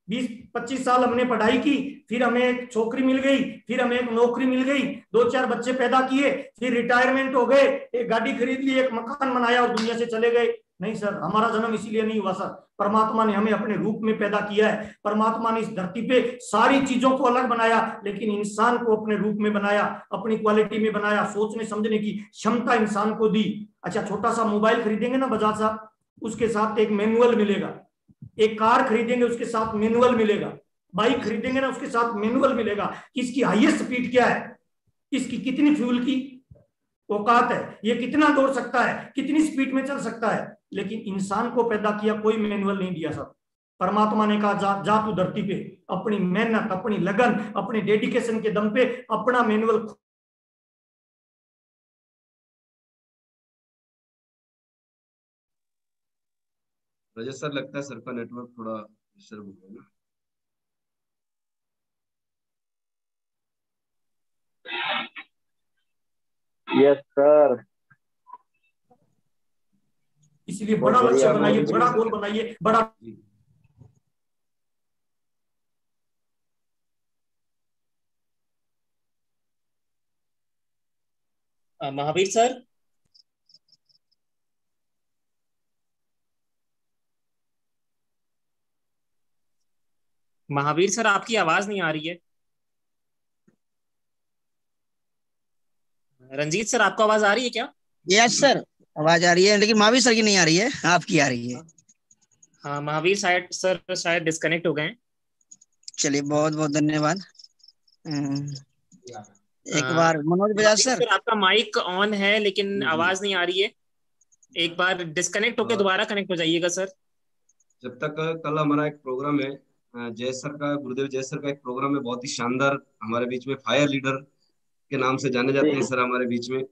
20-25 साल हमने पढ़ाई की, फिर हमें एक छोकरी मिल गई, फिर हमें एक नौकरी मिल गई, 2-4 बच्चे पैदा किए, फिर रिटायरमेंट हो गए, एक गाड़ी खरीद ली, एक मकान बनाया और दुनिया से चले गए। नहीं सर, हमारा जन्म इसीलिए नहीं हुआ सर। परमात्मा ने हमें अपने रूप में पैदा किया है। परमात्मा ने इस धरती पे सारी चीजों को अलग बनाया, लेकिन इंसान को अपने रूप में बनाया, अपनी क्वालिटी में बनाया, सोचने समझने की क्षमता इंसान को दी। अच्छा, छोटा सा मोबाइल खरीदेंगे ना बजाज साहब, उसके साथ एक मैनुअल मिलेगा। एक कार खरीदेंगे उसके साथ मैनुअल मिलेगा। बाइक खरीदेंगे ना उसके साथ मैनुअल मिलेगा कि इसकी हाईएस्ट स्पीड क्या है, इसकी कितनी फ्यूल की औकात है, ये कितना दौड़ सकता है, कितनी स्पीड में चल सकता है। लेकिन इंसान को पैदा किया, कोई मैनुअल नहीं दिया सब। परमात्मा ने कहा जा तू धरती पे अपनी मेहनत, अपनी लगन, अपने डेडिकेशन के दम पे अपना मैनुअल। रजत सर, लगता है सर का नेटवर्क थोड़ा डिस्टर्ब हो गया ना। Yes sir. इसलिए बड़ा लक्ष्य बनाइए, बड़ा गोल बनाइए, बड़ा। महावीर सर, महावीर सर आपकी आवाज नहीं आ रही है। रंजीत सर, आपको आवाज आ रही है क्या? यस सर, आवाज आ रही है, लेकिन महावीर सर की नहीं आ रही है, आपकी आ रही है। हाँ, महावीर सर शायद डिस्कनेक्ट हो गए। चलिए, बहुत बहुत धन्यवाद। एक बार मनोज बजाज सर, आपका माइक ऑन है लेकिन आवाज नहीं आ रही है। एक बार डिस्कनेक्ट होकर दोबारा कनेक्ट हो जाइएगा सर। जब तक कल हमारा एक प्रोग्राम है जय सर का, गुरुदेव जय सर का एक प्रोग्राम है बहुत ही शानदार हमारे बीच में, फायर लीडर के नाम से जाने जाते हैं सर हमारे बीच में।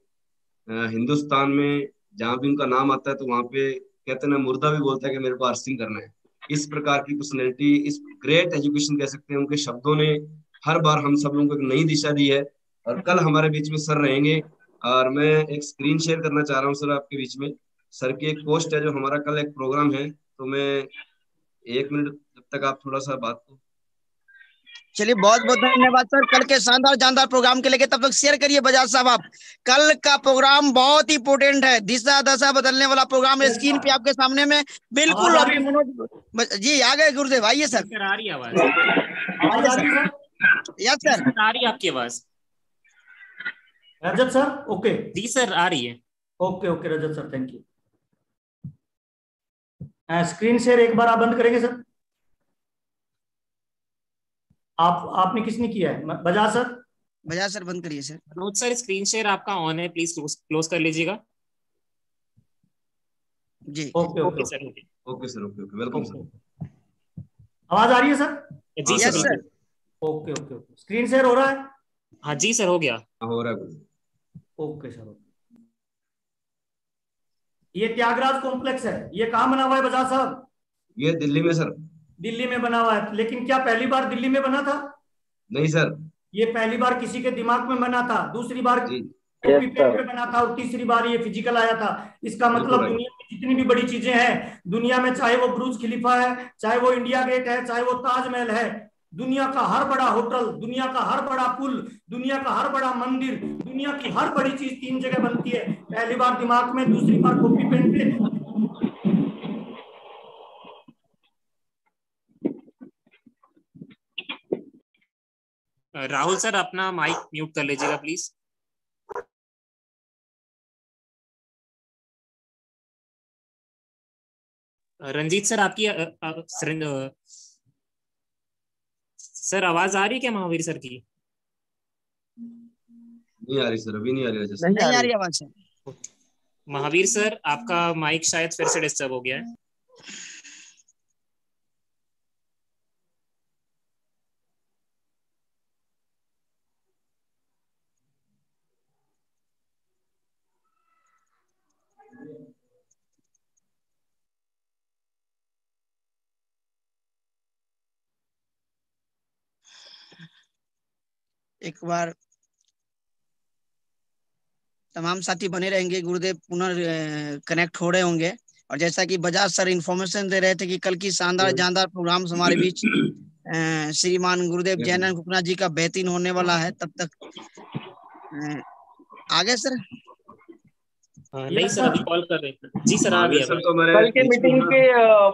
हिंदुस्तान में जहाँ भी उनका नाम आता है तो वहाँ पे कहते हैं ना, मुर्दा भी बोलता है कि मेरे को अर्थिंग करना है। इस प्रकार की पर्सनैलिटी, इस ग्रेट एजुकेशन कह सकते हैं, उनके शब्दों ने हर बार हम सब लोगों को एक नई दिशा दी है। और कल हमारे बीच में सर रहेंगे, और मैं एक स्क्रीन शेयर करना चाह रहा हूँ सर आपके बीच में। सर की एक पोस्ट है, जो हमारा कल एक प्रोग्राम है, तो मैं 1 मिनट जब तक आप थोड़ा सा बात को। चलिए, बहुत बहुत धन्यवाद सर, कल के शानदार जानदार प्रोग्राम के लिए। तब तक शेयर करिए बजाज साहब आप। कल का प्रोग्राम बहुत इंपोर्टेंट है, दिशा दशा बदलने वाला प्रोग्राम है, स्क्रीन पे आपके सामने में बिल्कुल। अभी मनोज जी आ गए, गुरुदेव आइए सर। आ रही है आवाज? यस सर, आ रही है आपकी आवाज? रजत सर ओके? जी सर आ रही है। Okay okay Rajat sir, thank you. Screen share एक बार आप बंद करेंगे सर? आपने किसने किया है? बजाज सर? बजाज सर बंद करिए sir. Manoj sir screen share आपका ऑन है, प्लीज क्लोज कर लीजिएगा। जी okay okay sir. Okay sir, okay okay, welcome sir. आवाज आ रही है सर? जी sir. Okay okay okay, screen share हो रहा है? हाँ जी सर, हो गया। हो रहा है। Okay sir. ये त्यागराज कॉम्प्लेक्स है, ये कहाँ बना हुआ है बजाज साहब? ये दिल्ली में सर। दिल्ली में बना हुआ है, लेकिन क्या पहली बार दिल्ली में बना था? नहीं सर, ये पहली बार किसी के दिमाग में बना था, दूसरी बार कॉपी पेन पे बना था, और तीसरी बार ये फिजिकल आया था। इसका मतलब दुनिया में जितनी भी बड़ी चीजें हैं दुनिया में, चाहे वो बुर्ज खलीफा है, चाहे वो इंडिया गेट है, चाहे वो ताजमहल है, दुनिया का हर बड़ा होटल, दुनिया का हर बड़ा पुल, दुनिया का हर बड़ा मंदिर, दुनिया की हर बड़ी चीज 3 जगह बनती है, पहली बार दिमाग में, दूसरी बार कॉपी पेन पे। राहुल सर अपना माइक म्यूट कर लीजिएगा प्लीज। रंजीत सर आपकी सर आवाज आ रही है क्या महावीर सर की? नहीं आ रही सर, अभी नहीं आ रही। नहीं आ रही आवाज सर। महावीर सर आपका माइक शायद फिर से डिस्टर्ब हो गया है। एक बार तमाम साथी बने रहेंगे, गुरुदेव पुनः कनेक्ट हो रहे होंगे। और जैसा कि बजाज सर इंफॉर्मेशन दे रहे थे कि कल की शानदार जानदार प्रोग्राम्स हमारे बीच श्रीमान गुरुदेव जैनानंद कुकना जी का बेहतरीन होने वाला है। तब तक आगे सर। नहीं सर, अभी कॉल कर रहे हैं। जी सर आ गया। कल के मीटिंग के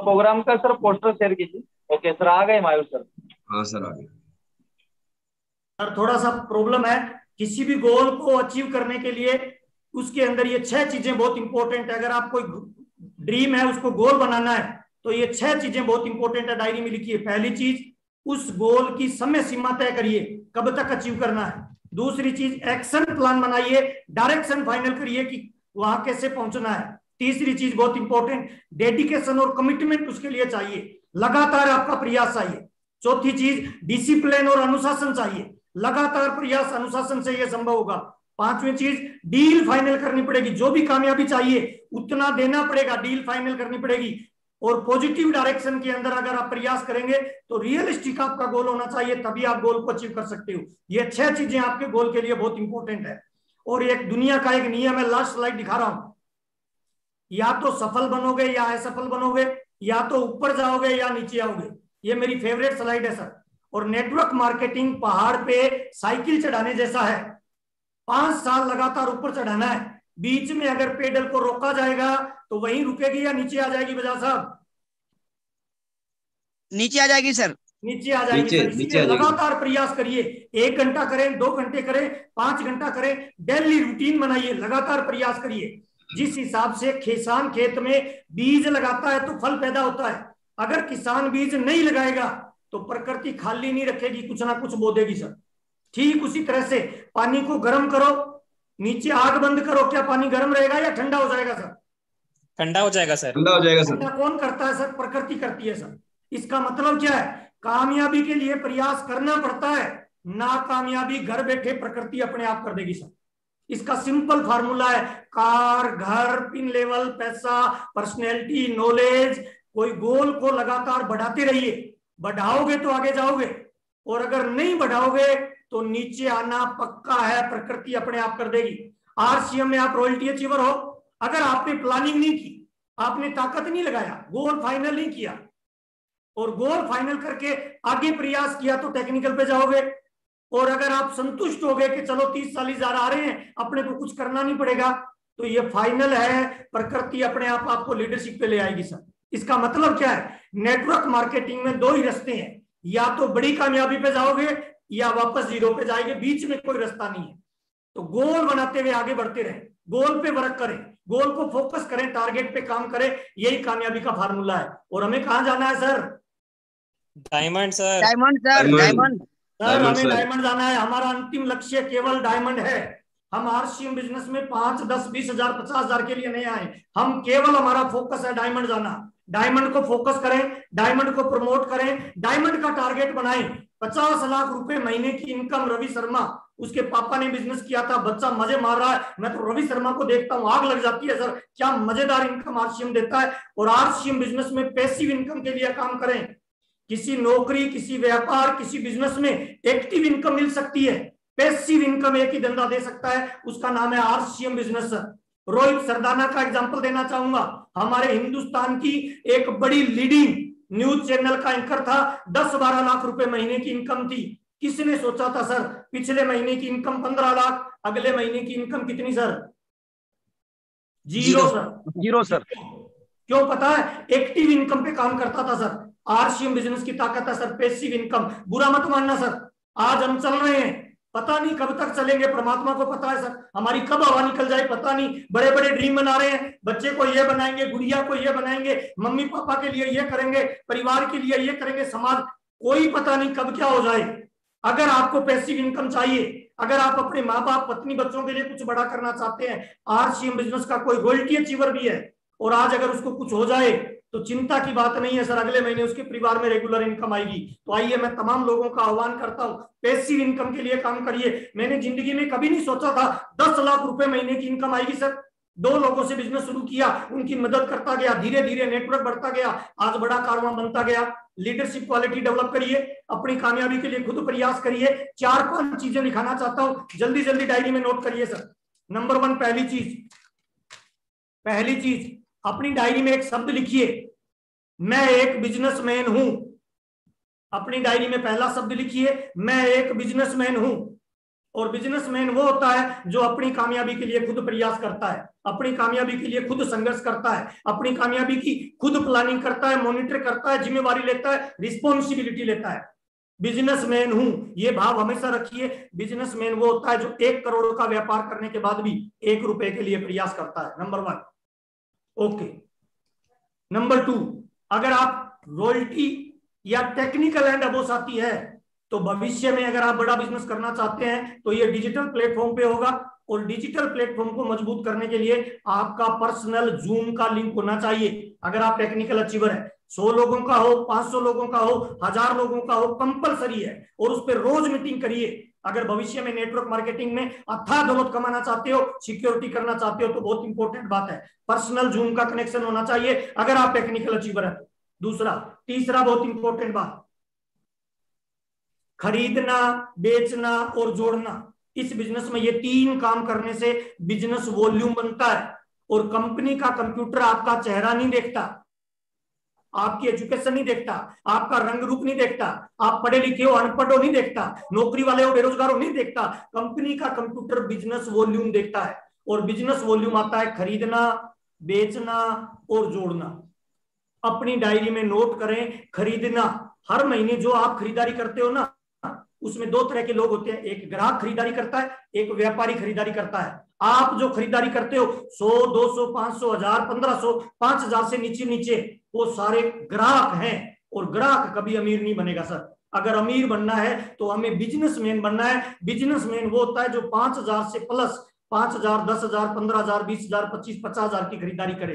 प्रोग्राम का सर पोस्टर शेयर कीजिए। ओके सर, आ गए महावीर सर? हाँ सर आ गए। सर थोड़ा सा प्रॉब्लम है, किसी भी गोल को अचीव करने के लिए उसके अंदर ये 6 चीजें बहुत इंपॉर्टेंट है। अगर आप कोई ड्रीम है उसको गोल बनाना है तो ये 6 चीजें बहुत इंपॉर्टेंट है, डायरी में लिखिए। पहली चीज, उस गोल की समय सीमा तय करिए, कब तक अचीव करना है। दूसरी चीज, एक्शन प्लान बनाइए, डायरेक्शन फाइनल करिए कि वहां कैसे पहुंचना है। तीसरी चीज बहुत इंपॉर्टेंट, डेडिकेशन और कमिटमेंट उसके लिए चाहिए, लगातार आपका प्रयास चाहिए। चौथी चीज, डिसिप्लिन और अनुशासन चाहिए, लगातार प्रयास अनुशासन से यह संभव होगा। पांचवी चीज, डील फाइनल करनी पड़ेगी, जो भी कामयाबी चाहिए उतना देना पड़ेगा, डील फाइनल करनी पड़ेगी। और पॉजिटिव डायरेक्शन के अंदर अगर आप प्रयास करेंगे तो रियलिस्टिक आपका गोल होना चाहिए, तभी आप गोल को अचीव कर सकते हो। ये 6 चीजें आपके गोल के लिए बहुत इंपॉर्टेंट है। और एक दुनिया का एक नियम है, लास्ट स्लाइड दिखा रहा हूं, या तो सफल बनोगे या असफल बनोगे, या तो ऊपर जाओगे या नीचे आओगे। ये मेरी फेवरेट स्लाइड है सर। और नेटवर्क मार्केटिंग पहाड़ पे साइकिल चढ़ाने जैसा है, 5 साल लगातार ऊपर चढ़ाना है। बीच में अगर पेडल को रोका जाएगा तो वहीं रुकेगी या नीचे आ जाएगी बजाज साहब? नीचे आ जाएगी सर। नीचे आ जाएगी सर। इसलिए लगातार प्रयास करिए, 1 घंटा करें, 2 घंटे करें, 5 घंटा करें, डेली रूटीन बनाइए, लगातार प्रयास करिए। जिस हिसाब से किसान खेत में बीज लगाता है तो फल पैदा होता है, अगर किसान बीज नहीं लगाएगा तो प्रकृति खाली नहीं रखेगी, कुछ ना कुछ बो देगी सर। ठीक उसी तरह से पानी को गर्म करो, नीचे आग बंद करो, क्या पानी गर्म रहेगा या ठंडा हो जाएगा सर? ठंडा हो जाएगा सर। ठंडा हो जाएगा सर। कौन करता है सर? प्रकृति करती है सर। इसका मतलब क्या है? कामयाबी के लिए प्रयास करना पड़ता है, नाकामयाबी घर बैठे प्रकृति अपने आप कर देगी सर। इसका सिंपल फार्मूला है, कार, घर, पिन लेवल, पैसा, पर्सनैलिटी, नॉलेज। कोई गोल को लगातार बढ़ाते रहिए, बढ़ाओगे तो आगे जाओगे, और अगर नहीं बढ़ाओगे तो नीचे आना पक्का है, प्रकृति अपने आप कर देगी। आरसीएम में आप रॉयल्टी अचीवर हो, अगर आपने प्लानिंग नहीं की, आपने ताकत नहीं लगाया, गोल फाइनल नहीं किया, और गोल फाइनल करके आगे प्रयास किया तो टेक्निकल पे जाओगे। और अगर आप संतुष्ट हो गए कि चलो 30-40,000 आ रहे हैं, अपने को कुछ करना नहीं पड़ेगा, तो ये फाइनल है, प्रकृति अपने आप आपको लीडरशिप पे ले आएगी सर। इसका मतलब क्या है, नेटवर्क मार्केटिंग में 2 ही रास्ते हैं, या तो बड़ी कामयाबी पे जाओगे या वापस जीरो पे जाएंगे, बीच में कोई रास्ता नहीं है। तो गोल बनाते हुए आगे बढ़ते रहें, गोल पे वर्क करें, गोल को फोकस करें, टारगेट पे काम करें, यही कामयाबी का फार्मूला है। और हमें कहां जाना है sir? Diamond sir. Diamond sir, diamond sir, हमें डायमंड जाना है। हमारा अंतिम लक्ष्य केवल डायमंड है। हम आरसीएम बिजनेस में 5, 10, 20,000, 50,000 के लिए नहीं आए, हम केवल, हमारा फोकस है डायमंड जाना। डायमंड को फोकस करें, डायमंड को प्रमोट करें, डायमंड का टारगेट बनाएं। 50 लाख रुपए महीने की इनकम रवि शर्मा, उसके पापा ने बिजनेस किया था, बच्चा मजे मार रहा है, मैं तो रवि शर्मा को देखता हूं आग लग जाती है सर, क्या मजेदार इनकम आरसीएम देता है। और आरसीएम बिजनेस में पैसिव इनकम के लिए काम करें। किसी नौकरी, किसी व्यापार, किसी बिजनेस में एक्टिव इनकम मिल सकती है, पैसिव इनकम एक ही धंधा दे सकता है, उसका नाम है आरसीएम बिजनेस। रोहित सरदाना का एग्जांपल देना चाहूंगा। हमारे हिंदुस्तान की एक बड़ी लीडिंग न्यूज चैनल का एंकर था, 10-12 लाख रुपए महीने की इनकम थी। किसने सोचा था सर, पिछले महीने की इनकम 15 लाख, अगले महीने की इनकम कितनी sir? Zero sir. Zero sir. क्यों पता है? एक्टिव इनकम पे काम करता था सर। आरसीएम बिजनेस की ताकत है सर, पैसिव इनकम। बुरा मत मानना सर, आज हम चल रहे हैं, पता नहीं कब तक चलेंगे, परमात्मा को पता है सर, हमारी कब हवा निकल जाए पता नहीं। बड़े बड़े ड्रीम बना रहे हैं, बच्चे को ये बनाएंगे, गुड़िया को ये बनाएंगे, मम्मी पापा के लिए ये करेंगे, परिवार के लिए ये करेंगे, समाज, कोई पता नहीं कब क्या हो जाए। अगर आपको पैसिव इनकम चाहिए, अगर आप अपने माँ बाप, पत्नी, बच्चों के लिए कुछ बड़ा करना चाहते हैं, आरसीएम बिजनेस का कोई रॉयल्टी अचीवर भी है, और आज अगर उसको कुछ हो जाए तो चिंता की बात नहीं है सर, अगले महीने उसके परिवार में रेगुलर इनकम आएगी। तो आइए, मैं तमाम लोगों का आह्वान करता हूं, पैसिव इनकम के लिए काम करिए। मैंने जिंदगी में कभी नहीं सोचा था 10 लाख रुपए महीने की इनकम आएगी सर। 2 लोगों से बिजनेस शुरू किया, उनकी मदद करता गया, धीरे धीरे नेटवर्क बढ़ता गया, आज बड़ा कारवां बनता गया। लीडरशिप क्वालिटी डेवलप करिए, अपनी कामयाबी के लिए खुद प्रयास करिए। 4-5 चीजें लिखाना चाहता हूं, जल्दी जल्दी डायरी में नोट करिए सर। नंबर 1, पहली चीज अपनी डायरी में एक शब्द लिखिए, मैं एक बिजनेसमैन हूं। अपनी डायरी में पहला शब्द लिखिए, मैं एक बिजनेसमैन हूं। और बिजनेसमैन वो होता है जो अपनी कामयाबी के लिए खुद प्रयास करता है, अपनी कामयाबी के लिए खुद संघर्ष करता है, अपनी कामयाबी की खुद प्लानिंग करता है, मॉनिटर करता है, जिम्मेवारी लेता है, रिस्पॉन्सिबिलिटी लेता है। बिजनेसमैन हूं, ये भाव हमेशा रखिए। बिजनेसमैन वो होता है जो 1 करोड़ का व्यापार करने के बाद भी 1 रुपए के लिए प्रयास करता है। Number 1, okay. नंबर 2, अगर आप रॉयल्टी या टेक्निकल एंड अबोस आती है, तो भविष्य में अगर आप बड़ा बिजनेस करना चाहते हैं तो ये डिजिटल प्लेटफॉर्म पे होगा। और डिजिटल प्लेटफॉर्म को मजबूत करने के लिए आपका पर्सनल जूम का लिंक होना चाहिए। अगर आप टेक्निकल अचीवर है, 100 लोगों का हो, 500 लोगों का हो, 1000 लोगों का हो, कंपलसरी है, और उस पर रोज मीटिंग करिए। अगर भविष्य में नेटवर्क मार्केटिंग में अथाह दौलत कमाना चाहते हो, सिक्योरिटी करना चाहते हो, तो बहुत इंपॉर्टेंट बात है, पर्सनल जूम का कनेक्शन होना चाहिए अगर आप टेक्निकल अचीवर है। तीसरा बहुत इंपॉर्टेंट बात, खरीदना, बेचना और जोड़ना। इस बिजनेस में ये 3 काम करने से बिजनेस वॉल्यूम बनता है। और कंपनी का कंप्यूटर आपका चेहरा नहीं देखता, आपकी एजुकेशन नहीं देखता, आपका रंग रूप नहीं देखता, आप पढ़े लिखे हो अनपढ़ हो नहीं देखता, नौकरी वाले हो बेरोजगार हो नहीं देखता। कंपनी का कंप्यूटर बिजनेस वॉल्यूम देखता है, और बिजनेस वॉल्यूम आता है खरीदना, बेचना और जोड़ना। अपनी डायरी में नोट करें, खरीदना। हर महीने जो आप खरीदारी करते हो ना, उसमें 2 तरह के लोग होते हैं, एक ग्राहक खरीदारी करता है, एक व्यापारी खरीदारी करता है। आप जो खरीदारी करते हो 100, 200, 500, 1000, 1500, 5000 से नीचे वो सारे ग्राहक हैं। और ग्राहक कभी अमीर नहीं बनेगा सर। अगर अमीर बनना है तो हमें बिजनेसमैन बनना है। बिजनेसमैन वो होता है जो 5000 से प्लस 5000, 10,000, 15,000, 20,000, 25,000, 50,000 की खरीदारी करे,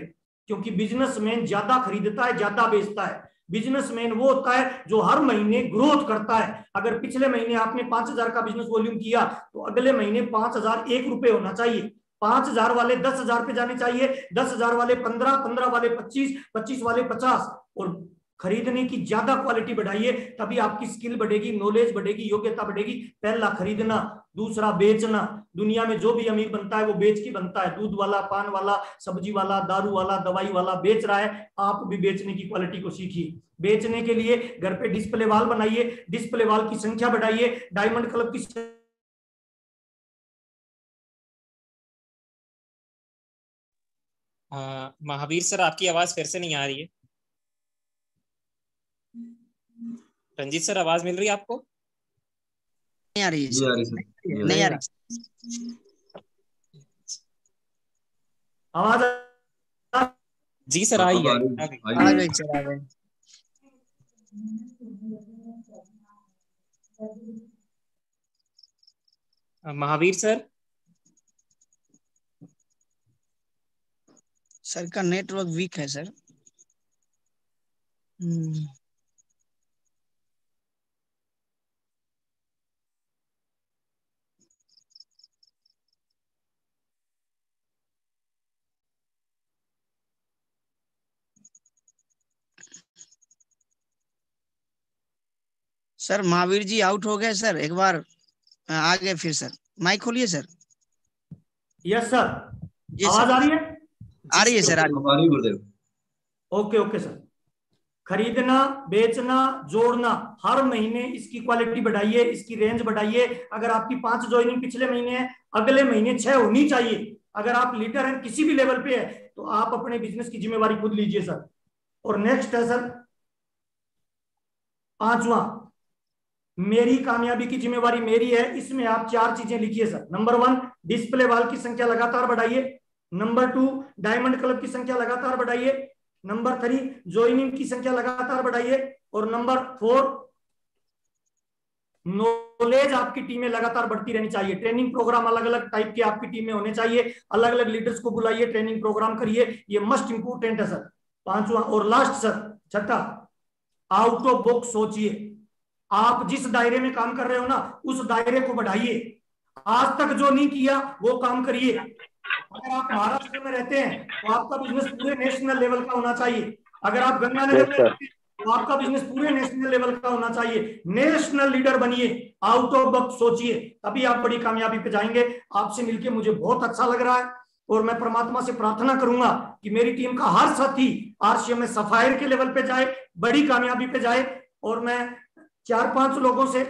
क्योंकि बिजनेसमैन ज्यादा खरीदता है, ज्यादा बेचता है। बिजनेसमैन वो होता है जो हर महीने ग्रोथ करता है। अगर पिछले महीने आपने 5,000 का बिजनेस वॉल्यूम किया तो अगले महीने 5,001 रुपए होना चाहिए। 5,000 वाले 10,000 पे जाने चाहिए, 10,000 वाले 15, 15 वाले 25, 25 वाले 50। और खरीदने की ज्यादा क्वालिटी बढ़ाइए, तभी आपकी स्किल बढ़ेगी, नॉलेज बढ़ेगी, योग्यता बढ़ेगी। पहला खरीदना, दूसरा बेचना। दुनिया में जो भी अमीर बनता है वो बेच के बनता है। दूध वाला, पान वाला, सब्जी वाला, दारू वाला, दवाई वाला बेच रहा है, आप भी बेचने की क्वालिटी को सीखिए। बेचने के लिए घर पे डिस्प्ले वॉल बनाइए, डिस्प्ले वॉल की संख्या बढ़ाइए, डायमंड क्लब की महावीर सर, आपकी आवाज फिर से नहीं आ रही है। रंजीत सर, आवाज मिल रही है आपको? नहीं आ रही है नहीं आ रही सर, नहीं आ रही। आवाज जी सर, आई है। आ गई सर, आ गई। महावीर सर, सर का नेटवर्क वीक है sir. Sir Mahavir ji out हो गए सर, एक बार आ गए फिर सर। माइक खोलिए सर। यस सर, आवाज आ रही है? आ रही है सर, आ रही है गुरुदेव। Okay okay sir. खरीदना, बेचना, जोड़ना, हर महीने इसकी क्वालिटी बढ़ाइए, इसकी रेंज बढ़ाइए। अगर आपकी 5 ज्वाइनिंग पिछले महीने है, अगले महीने 6 होनी चाहिए। अगर आप लीडर हैं किसी भी लेवल पे है तो आप अपने बिजनेस की जिम्मेवारी खुद लीजिए सर। और नेक्स्ट है सर 5वां, मेरी कामयाबी की जिम्मेवारी मेरी है। इसमें आप 4 चीजें लिखिए सर। नंबर 1, डिस्प्ले वॉल की संख्या लगातार बढ़ाइए। नंबर 2, डायमंड क्लब की संख्या लगातार बढ़ाइए। नंबर 3, ज्वाइनिंग की संख्या लगातार बढ़ाइए। और नंबर 4, नॉलेज आपकी टीम में लगातार बढ़ती रहनी चाहिए। ट्रेनिंग प्रोग्राम अलग अलग टाइप के आपकी टीम में होने चाहिए। अलग अलग लीडर्स को बुलाइए, ट्रेनिंग प्रोग्राम करिए, ये मस्ट इंपोर्टेंट है सर। 5वां और लास्ट सर, 6था, आउट ऑफ बॉक्स सोचिए। आप जिस दायरे में काम कर रहे हो ना, उस दायरे को बढ़ाइए। आज तक जो नहीं किया वो काम करिए। अगर आप महाराष्ट्र में रहते हैं तो आपका बिजनेस पूरे नेशनल लेवल का होना चाहिए। अगर आप गंगानगर में रहते हैं तो आपका बिजनेस पूरे नेशनल लेवल का होना चाहिए। नेशनल लीडर बनिए, आउट ऑफ बॉक्स सोचिए, तभी आप बड़ी कामयाबी पे जाएंगे। आपसे मिलकर मुझे बहुत अच्छा लग रहा है और मैं परमात्मा से प्रार्थना करूंगा कि मेरी टीम का हर साथी आरसीएम में सफायर के लेवल पे जाए, बड़ी कामयाबी पे जाए। और मैं 4-5 लोगों से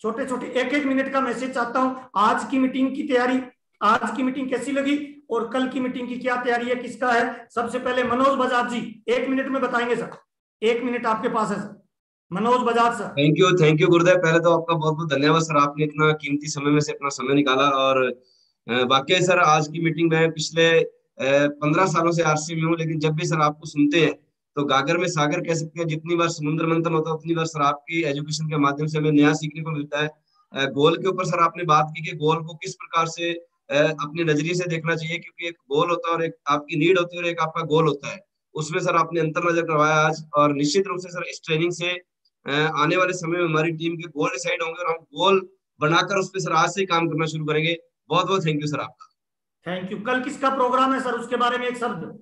छोटे छोटे 1-1 मिनट का मैसेज चाहता हूं। आज की मीटिंग की तैयारी, आज की मीटिंग कैसी लगी और कल की मीटिंग की क्या तैयारी है, किसका है? सबसे पहले मनोज बजाज जी 1 मिनट में बताएंगे सर। 1 मिनट आपके पास है sir, Manoj Bajaj sir. Thank you गुरुदेव। पहले तो आपका बहुत बहुत धन्यवाद सर, आपने इतना कीमती समय में से अपना समय निकाला। और वाकई सर, आज की मीटिंग में पिछले 15 सालों से आरसीएम में हूँ, लेकिन जब भी सर आपको सुनते हैं तो गागर में सागर कह सकते हैं। जितनी बार समुद्र मंथन होता है उतनी बार सर आपकी एजुकेशन के माध्यम से हमें नया सीखने को मिलता है। गोल के ऊपर सर आपने बात की कि गोल को किस प्रकार से अपने नजरिए से देखना चाहिए, क्योंकि एक गोल होता है और एक आपकी नीड होती है और एक आपका गोल होता है। उसमें सर आपने अंतर नजर करवाया आज। और निश्चित रूप से सर इस ट्रेनिंग से आने वाले समय में हमारी टीम के गोल डिसाइड होंगे और हम गोल बनाकर उस पर सर आज से ही काम करना शुरू करेंगे। बहुत बहुत थैंक यू सर आपका। Thank you. कल किसका प्रोग्राम है सर, उसके बारे में एक शब्द?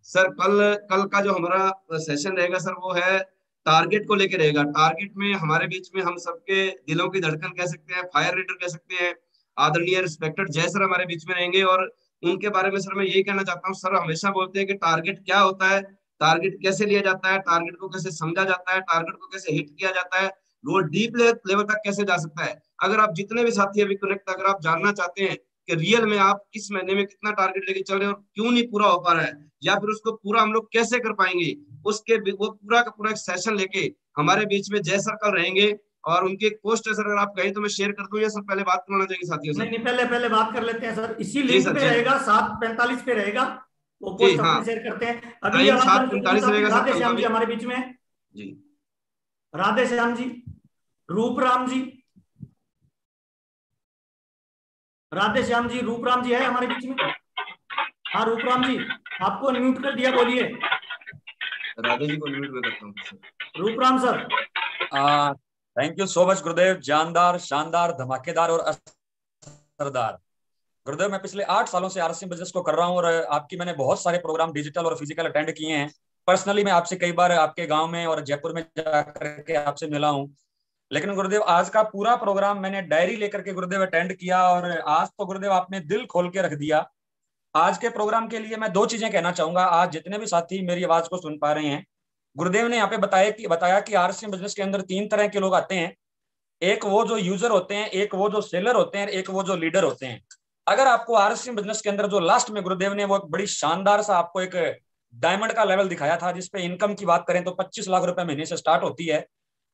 सर कल का जो हमारा सेशन रहेगा सर, वो है टारगेट को लेकर रहेगा। टारगेट में हमारे बीच में हम सबके दिलों की धड़कन कह सकते हैं, फायर लीडर कह सकते हैं, आदरणीय रिस्पेक्टेड जय सर हमारे बीच में रहेंगे। और उनके बारे में सर मैं यही कहना चाहता हूँ, सर हमेशा बोलते हैं कि टारगेट क्या होता है, टारगेट कैसे लिया जाता है, टारगेट को कैसे समझा जाता है, टारगेट को कैसे हिट किया जाता है, वो डीप लेवल तक कैसे जा सकता है। अगर आप जितने भी साथी अभी कनेक्ट, अगर आप जानना चाहते हैं कि रियल में आप इस महीने में कितना टारगेट लेके चल रहे हैं और क्यों नहीं पूरा हो पा रहा है, या फिर उसको पूरा हम लोग कैसे कर पाएंगे, उसके वो पूरा का पूरा एक सेशन लेके हमारे बीच में जय सर कल रहेंगे। और उनके एक पोस्ट है सर, अगर आप कहें तो मैं शेयर कर दूं, या सर पहले बात करना चाहिए साथियों से? नहीं, पहले बात कर लेते हैं सर। इसी लिंक पे रहेगा, 7:45 पे रहेगा वो पोस्ट, अपने शेयर करते हैं। अगली 7:45 रहेगा सर। राधे श्याम जी हमारे बीच में जी, राधे श्याम जी, रूपराम जी, राधे श्याम जी, रूपराम जी है हमारे बीच में? हाँ रूपराम जी, आपको म्यूट कर दिया, बोलिए। राधे जी को अनम्यूट में करता हूँ। Rooparam sir. Thank you so much गुरुदेव, जानदार, शानदार, धमाकेदार और असरदार। गुरुदेव मैं पिछले 8 सालों से आरएसएम बिजनेस को कर रहा हूँ और आपकी मैंने बहुत सारे प्रोग्राम डिजिटल और फिजिकल अटेंड किए हैं। पर्सनली मैं आपसे कई बार आपके गांव में और जयपुर में जाकर के आपसे मिला हूँ, लेकिन गुरुदेव आज का पूरा प्रोग्राम मैंने डायरी लेकर के गुरुदेव अटेंड किया और आज तो गुरुदेव आपने दिल खोल के रख दिया। आज के प्रोग्राम के लिए मैं 2 चीजें कहना चाहूंगा। आज जितने भी साथी मेरी आवाज को सुन पा रहे हैं, गुरुदेव ने यहाँ पे बताया कि आरएसएम बिजनेस के अंदर 3 तरह के लोग आते हैं। एक वो जो यूजर होते हैं, एक वो जो सेलर होते हैं, एक वो जो लीडर होते हैं। अगर आपको आरएसएम बिजनेस के अंदर जो लास्ट में गुरुदेव ने वो एक बड़ी शानदार सा आपको एक डायमंड का लेवल दिखाया था, जिसपे इनकम की बात करें तो 25 लाख रुपए महीने से स्टार्ट होती है।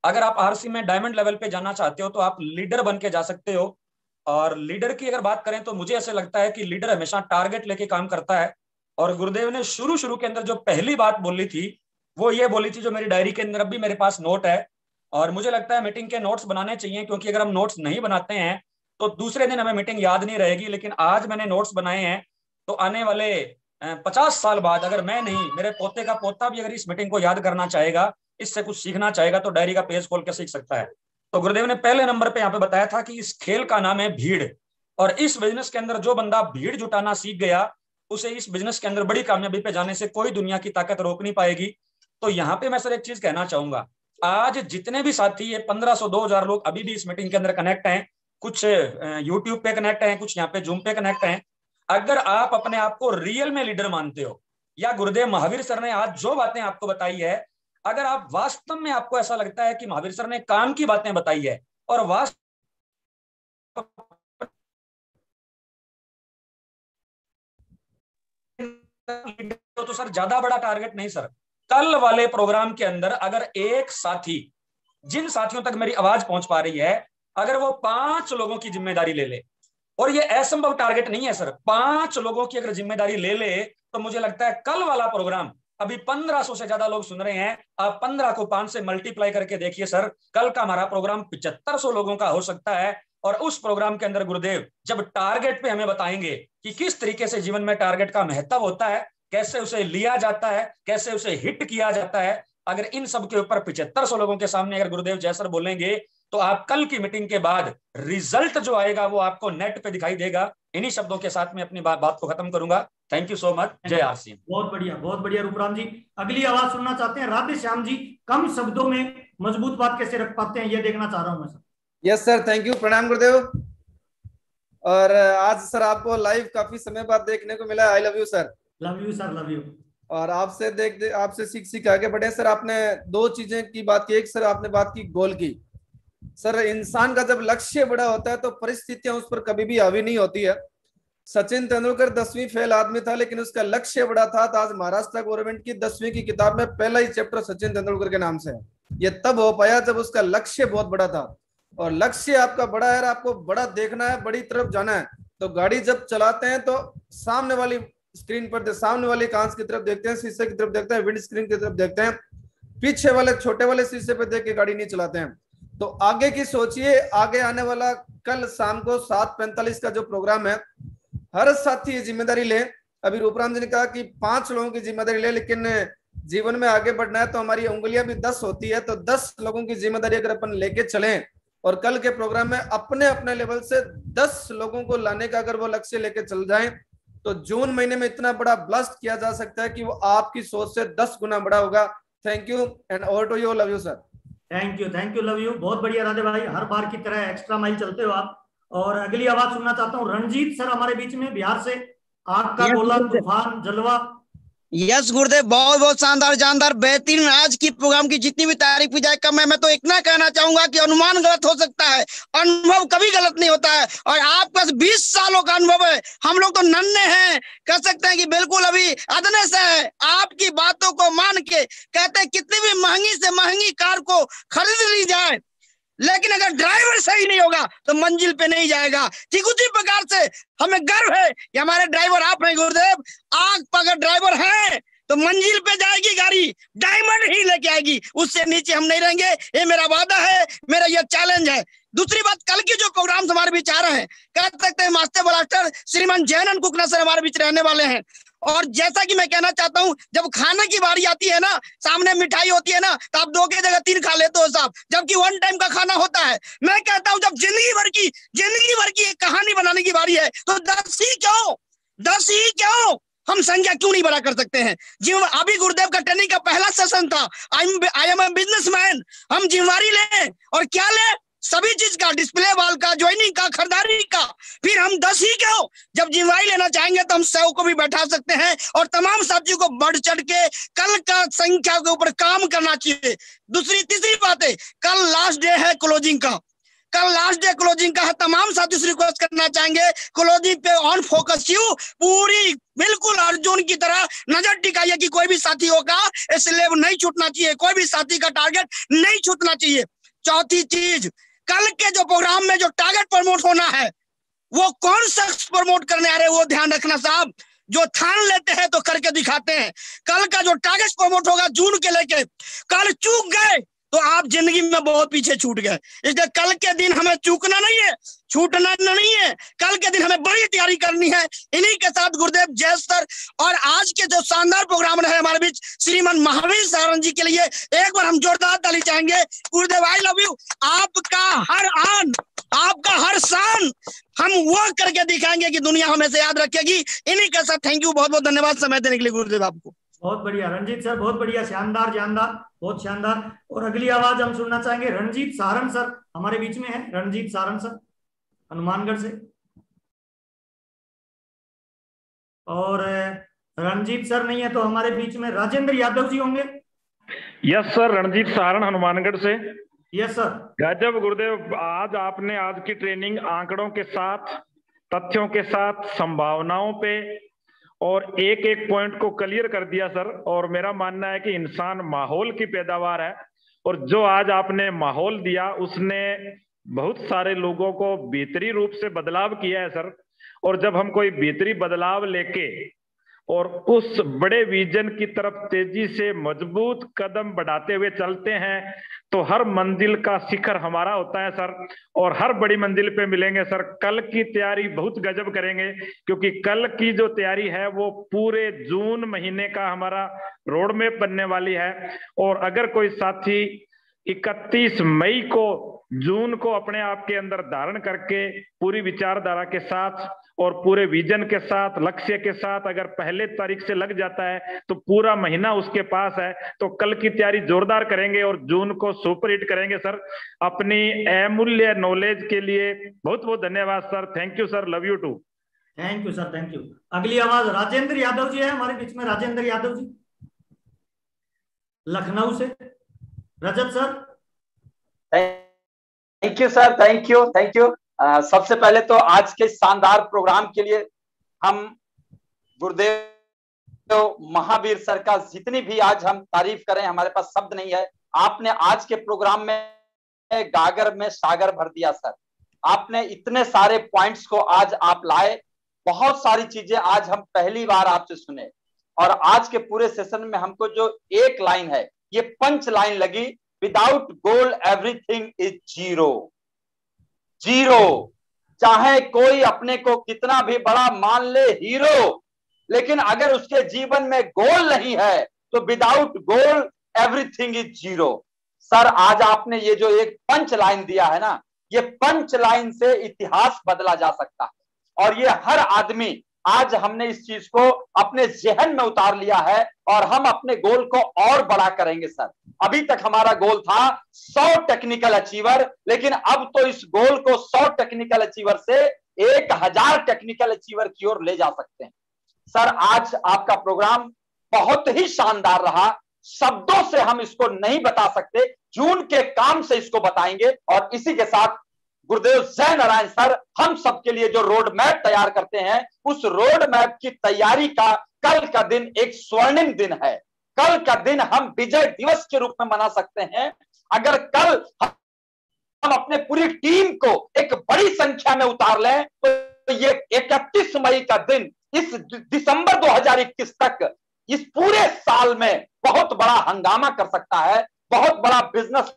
अगर आप आरएसएम में डायमंड लेवल पे जाना चाहते हो तो आप लीडर बन के जा सकते हो। और लीडर की अगर बात करें तो मुझे ऐसे लगता है कि लीडर हमेशा टारगेट लेके काम करता है। और गुरुदेव ने शुरू के अंदर जो पहली बात बोली थी वो ये बोली थी, जो मेरी डायरी के अंदर अभी मेरे पास नोट है, और मुझे लगता है मीटिंग के नोट्स बनाने चाहिए, क्योंकि अगर हम नोट्स नहीं बनाते हैं तो दूसरे दिन हमें मीटिंग याद नहीं रहेगी। लेकिन आज मैंने नोट्स बनाए हैं तो आने वाले 50 साल बाद अगर मैं नहीं, मेरे पोते का पोता भी अगर इस मीटिंग को याद करना चाहेगा, इससे कुछ सीखना चाहेगा, तो डायरी का पेज खोल के सीख सकता है। तो गुरुदेव ने पहले नंबर पे यहाँ पे बताया था कि इस खेल का नाम है भीड़, और इस बिजनेस के अंदर जो बंदा भीड़ जुटाना सीख गया उसे इस बिजनेस के अंदर बड़ी कामयाबी पे जाने से कोई दुनिया की ताकत रोक नहीं पाएगी। तो यहाँ पे मैं सर एक चीज कहना चाहूंगा, आज जितने भी साथी ये 1500-2000 लोग अभी भी इस मीटिंग के अंदर कनेक्ट हैं, कुछ यूट्यूब पे कनेक्ट हैं, कुछ यहाँ पे जूम पे कनेक्ट हैं, अगर आप अपने आप को रियल में लीडर मानते हो, या गुरुदेव महावीर सर ने आज जो बातें आपको बताई है, अगर आप वास्तव में आपको ऐसा लगता है कि महावीर सर ने काम की बातें बताई है और वास्तव तो सर ज्यादा बड़ा टारगेट नहीं सर, कल वाले प्रोग्राम के अंदर अगर एक साथी, जिन साथियों तक मेरी आवाज पहुंच पा रही है, अगर वो 5 लोगों की जिम्मेदारी ले ले, और ये असंभव टारगेट नहीं है सर, 5 लोगों की अगर जिम्मेदारी ले ले, तो मुझे लगता है कल वाला प्रोग्राम, अभी 1500 से ज्यादा लोग सुन रहे हैं, आप 15 को 5 से मल्टीप्लाई करके देखिए सर, कल का हमारा प्रोग्राम 7500 लोगों का हो सकता है। और उस प्रोग्राम के अंदर गुरुदेव जब टारगेट पे हमें बताएंगे कि किस तरीके से जीवन में टारगेट का महत्व होता है, कैसे उसे लिया जाता है, कैसे उसे हिट किया जाता है, अगर इन सब के ऊपर 7500 लोगों के सामने अगर गुरुदेव जयसर बोलेंगे, तो आप कल की मीटिंग के बाद रिजल्ट जो आएगा वो आपको नेट पे दिखाई देगा। इन्हीं शब्दों के साथ में अपनी बात को खत्म करूंगा। Thank you so much. जय आरसीएम। बहुत बढ़िया रूपराम जी। अगली आवाज सुनना चाहते हैं राधे श्याम जी, कम शब्दों में मजबूत बात कैसे रख पाते हैं, ये देखना चाह रहा हूं मैं sir. Yes sir, thank you, प्रणाम गुरुदेव। और आज सर आपको लाइव काफी समय बाद देखने को मिला। I love you sir. Love you sir, love you. और आपसे सीख आगे बढ़े सर। आपने 2 चीजें की बात की, एक सर आपने बात की गोल की। सर इंसान का जब लक्ष्य बड़ा होता है तो परिस्थितियां उस पर कभी भी हावी नहीं होती है। सचिन तेंदुलकर 10वीं फेल आदमी था, लेकिन उसका लक्ष्य बड़ा था। तो आज महाराष्ट्र गवर्नमेंट की 10वीं की किताब में पहला ही चैप्टर सचिन तेंदुलकर के नाम से है। ये तब हो पाया जब उसका लक्ष्य बहुत बड़ा था। और लक्ष्य आपका बड़ा है, आपको बड़ा देखना है, बड़ी तरफ जाना है। तो गाड़ी जब चलाते हैं तो सामने वाली स्क्रीन पर, सामने वाली कांच की तरफ देखते हैं, शीशे की तरफ देखते हैं, विंड स्क्रीन की तरफ देखते हैं, पीछे वाले छोटे वाले शीशे पे देख के गाड़ी नहीं चलाते हैं। तो आगे की सोचिए, आगे आने वाला कल शाम को 7:45 का जो प्रोग्राम है, हर साथी जिम्मेदारी ले। अभी रूपराम जी ने कहा कि 5 लोगों की जिम्मेदारी ले, लेकिन जीवन में आगे बढ़ना है तो हमारी उंगलियां भी 10 होती है। तो 10 लोगों की जिम्मेदारी अगर अपन लेके चलें और कल के प्रोग्राम में अपने अपने लेवल से 10 लोगों को लाने का अगर वो लक्ष्य लेके चल जाएं, तो जून महीने में इतना बड़ा ब्लास्ट किया जा सकता है कि वो आपकी सोच से 10 गुना बड़ा होगा। Thank you and over to you. Love you sir. Thank you, love you. बहुत बढ़िया राधे भाई, हर बार की तरह एक्स्ट्रा माइल चलते हो आप। और अगली आवाज सुनना चाहता हूँ रणजीत सर हमारे बीच में, बिहार से। आपका गोला, तूफान, जलवा। यस गुरुदेव, बहुत बहुत शानदार, जानदार, बेहतरीन। आज की प्रोग्राम की जितनी भी तारीफ की जाए कम है। मैं तो इतना कहना चाहूंगा कि अनुमान गलत हो सकता है, अनुभव कभी गलत नहीं होता है। और आपका 20 सालों का अनुभव है, हम लोग तो नन्हे हैं, कह सकते हैं कि बिल्कुल अभी अदने से है। आपकी बातों को मान के कहते हैं कितनी भी महंगी से महंगी कार को खरीद ली जाए, लेकिन अगर ड्राइवर सही नहीं होगा तो मंजिल पे नहीं जाएगा। ठीक उसी प्रकार से हमें गर्व है कि हमारे ड्राइवर आप हैं गुरुदेव। आप अगर ड्राइवर हैं तो मंजिल पे जाएगी गाड़ी, डायमंड ही लेके आएगी, उससे नीचे हम नहीं रहेंगे। ये मेरा वादा है, मेरा यह चैलेंज है। दूसरी बात, कल की जो प्रोग्राम हमारे बीच आ रहे हैं, कह सकते हैं मास्टर ब्लास्टर श्रीमान जैनन कुकना सर हमारे बीच रहने वाले हैं। और जैसा कि मैं कहना चाहता हूं, जब खाने की बारी आती है ना, सामने मिठाई होती है ना, तो आप 2 की जगह 3 खा लेते हो साहब, जबकि 1 टाइम का खाना होता है। मैं कहता हूं जब जिंदगी भर की एक कहानी बनाने की बारी है तो 10 ही क्यों, हम संख्या क्यों नहीं बड़ा कर सकते हैं। अभी गुरुदेव का ट्रेनिंग का पहला सेशन था, आई एम ए बिजनेसमैन। हम जिम्मेवारी लें और क्या लें, सभी चीज का, डिस्प्ले वाल का, ज्वाइनिंग का, खरीदारी का। फिर हम 10 ही क्यों, जब जिम्मेवारी लेना चाहेंगे तो हम 100 को भी बैठा सकते हैं और तमाम साथियों को बढ़ चढ़ के कल का संख्या के ऊपर काम करना चाहिए। तीसरी बात है, कल लास्ट डे है क्लोजिंग का, है। तमाम साथियों से रिक्वेस्ट करना चाहेंगे, क्लोजिंग पे ऑन फोकस यू, पूरी बिल्कुल अर्जुन की तरह नजर टिकाइए कि कोई भी साथी होगा स्लेब नहीं छूटना चाहिए, कोई भी साथी का टारगेट नहीं छूटना चाहिए। चौथी चीज, कल के जो प्रोग्राम में जो टारगेट प्रमोट होना है वो कौन शख्स प्रमोट करने आ रहे हैं, वो ध्यान रखना साहब। जो ठान लेते हैं तो करके दिखाते हैं। कल का जो टारगेट प्रमोट होगा जून के लेके, कल चूक गए तो आप जिंदगी में बहुत पीछे छूट गए। इसलिए कल के दिन हमें चूकना नहीं है, छूटना नहीं है। कल के दिन हमें बड़ी तैयारी करनी है। इन्हीं के साथ गुरुदेव जय सर और आज के जो शानदार प्रोग्राम रहे हमारे बीच श्रीमान महावीर सारण जी के लिए एक बार हम जोरदार ताली चाहेंगे। गुरुदेव आई लव यू। आपका हर आन, आपका हर शान हम वो करके दिखाएंगे कि दुनिया हमें से याद रखेगी। इन्हीं के साथ थैंक यू, बहुत बहुत धन्यवाद समय देने के लिए गुरुदेव आपको। बहुत बढ़िया रंजीत सर, बहुत बढ़िया, शानदार जानदार, बहुत शानदार। और अगली आवाज हम सुनना चाहेंगे रणजीत सारण सर, हमारे बीच में है रणजीत सारण सर हनुमानगढ़ से। और रणजीत सर नहीं है तो हमारे बीच में राजेंद्र यादव जी होंगे। यस सर, रणजीत सारण हनुमानगढ़ से। Yes sir. गजब गुरुदेव, आज की ट्रेनिंग आंकड़ों के साथ, तथ्यों के साथ, संभावनाओं पे और एक एक पॉइंट को क्लियर कर दिया सर। और मेरा मानना है कि इंसान माहौल की पैदावार है और जो आज आपने माहौल दिया उसने बहुत सारे लोगों को बेहतरी रूप से बदलाव किया है सर। और जब हम कोई बेहतरी बदलाव लेके और उस बड़े विजन की तरफ तेजी से मजबूत कदम बढ़ाते हुए चलते हैं तो हर मंजिल का शिखर हमारा होता है सर, और हर बड़ी मंजिल पे मिलेंगे सर। कल की तैयारी बहुत गजब करेंगे क्योंकि कल की जो तैयारी है वो पूरे जून महीने का हमारा रोड मैप बनने वाली है। और अगर कोई साथी 31 मई को, जून को अपने आप के अंदर धारण करके पूरी विचारधारा के साथ और पूरे विजन के साथ, लक्ष्य के साथ अगर पहले तारीख से लग जाता है तो पूरा महीना उसके पास है। तो कल की तैयारी जोरदार करेंगे और जून को सुपर हिट करेंगे सर। अपनी अमूल्य नॉलेज के लिए बहुत बहुत धन्यवाद sir. Thank you sir, love you too. Thank you sir, thank you. अगली आवाज राजेंद्र यादव जी है हमारे बीच में। राजेंद्र यादव जी लखनऊ से। Rajat sir. Thank you sir, thank you. सबसे पहले तो आज के शानदार प्रोग्राम के लिए हम गुरुदेव महावीर सर का जितनी भी आज हम तारीफ करें, हमारे पास शब्द नहीं है। आपने आज के प्रोग्राम में गागर में सागर भर दिया सर। आपने इतने सारे पॉइंट्स को आज आप लाए, बहुत सारी चीजें आज हम पहली बार आपसे सुने। और आज के पूरे सेशन में हमको जो एक लाइन है, ये पंच लाइन लगी, without goal everything is zero. चाहे कोई अपने को कितना भी बड़ा मान ले हीरो, लेकिन अगर उसके जीवन में गोल नहीं है तो without goal everything is zero. Sir आज आपने ये जो एक पंच लाइन दिया है ना, ये पंच लाइन से इतिहास बदला जा सकता है। और ये हर आदमी, आज हमने इस चीज को अपने जहन में उतार लिया है और हम अपने गोल को और बड़ा करेंगे सर। अभी तक हमारा गोल था 100 टेक्निकल अचीवर, लेकिन अब तो इस गोल को 100 टेक्निकल अचीवर से 1000 टेक्निकल अचीवर की ओर ले जा सकते हैं। सर आज आपका प्रोग्राम बहुत ही शानदार रहा, शब्दों से हम इसको नहीं बता सकते, जून के काम से इसको बताएंगे। और इसी के साथ गुरुदेव जय नारायण सर हम सबके लिए जो रोड मैप तैयार करते हैं, उस रोड मैप की तैयारी का कल का दिन एक स्वर्णिम दिन है। कल का दिन हम विजय दिवस के रूप में मना सकते हैं। अगर कल हम अपने पूरी टीम को एक बड़ी संख्या में उतार लें तो ये 31 मई का दिन इस दिसंबर 2021 तक इस पूरे साल में बहुत बड़ा हंगामा कर सकता है, बहुत बड़ा बिजनेस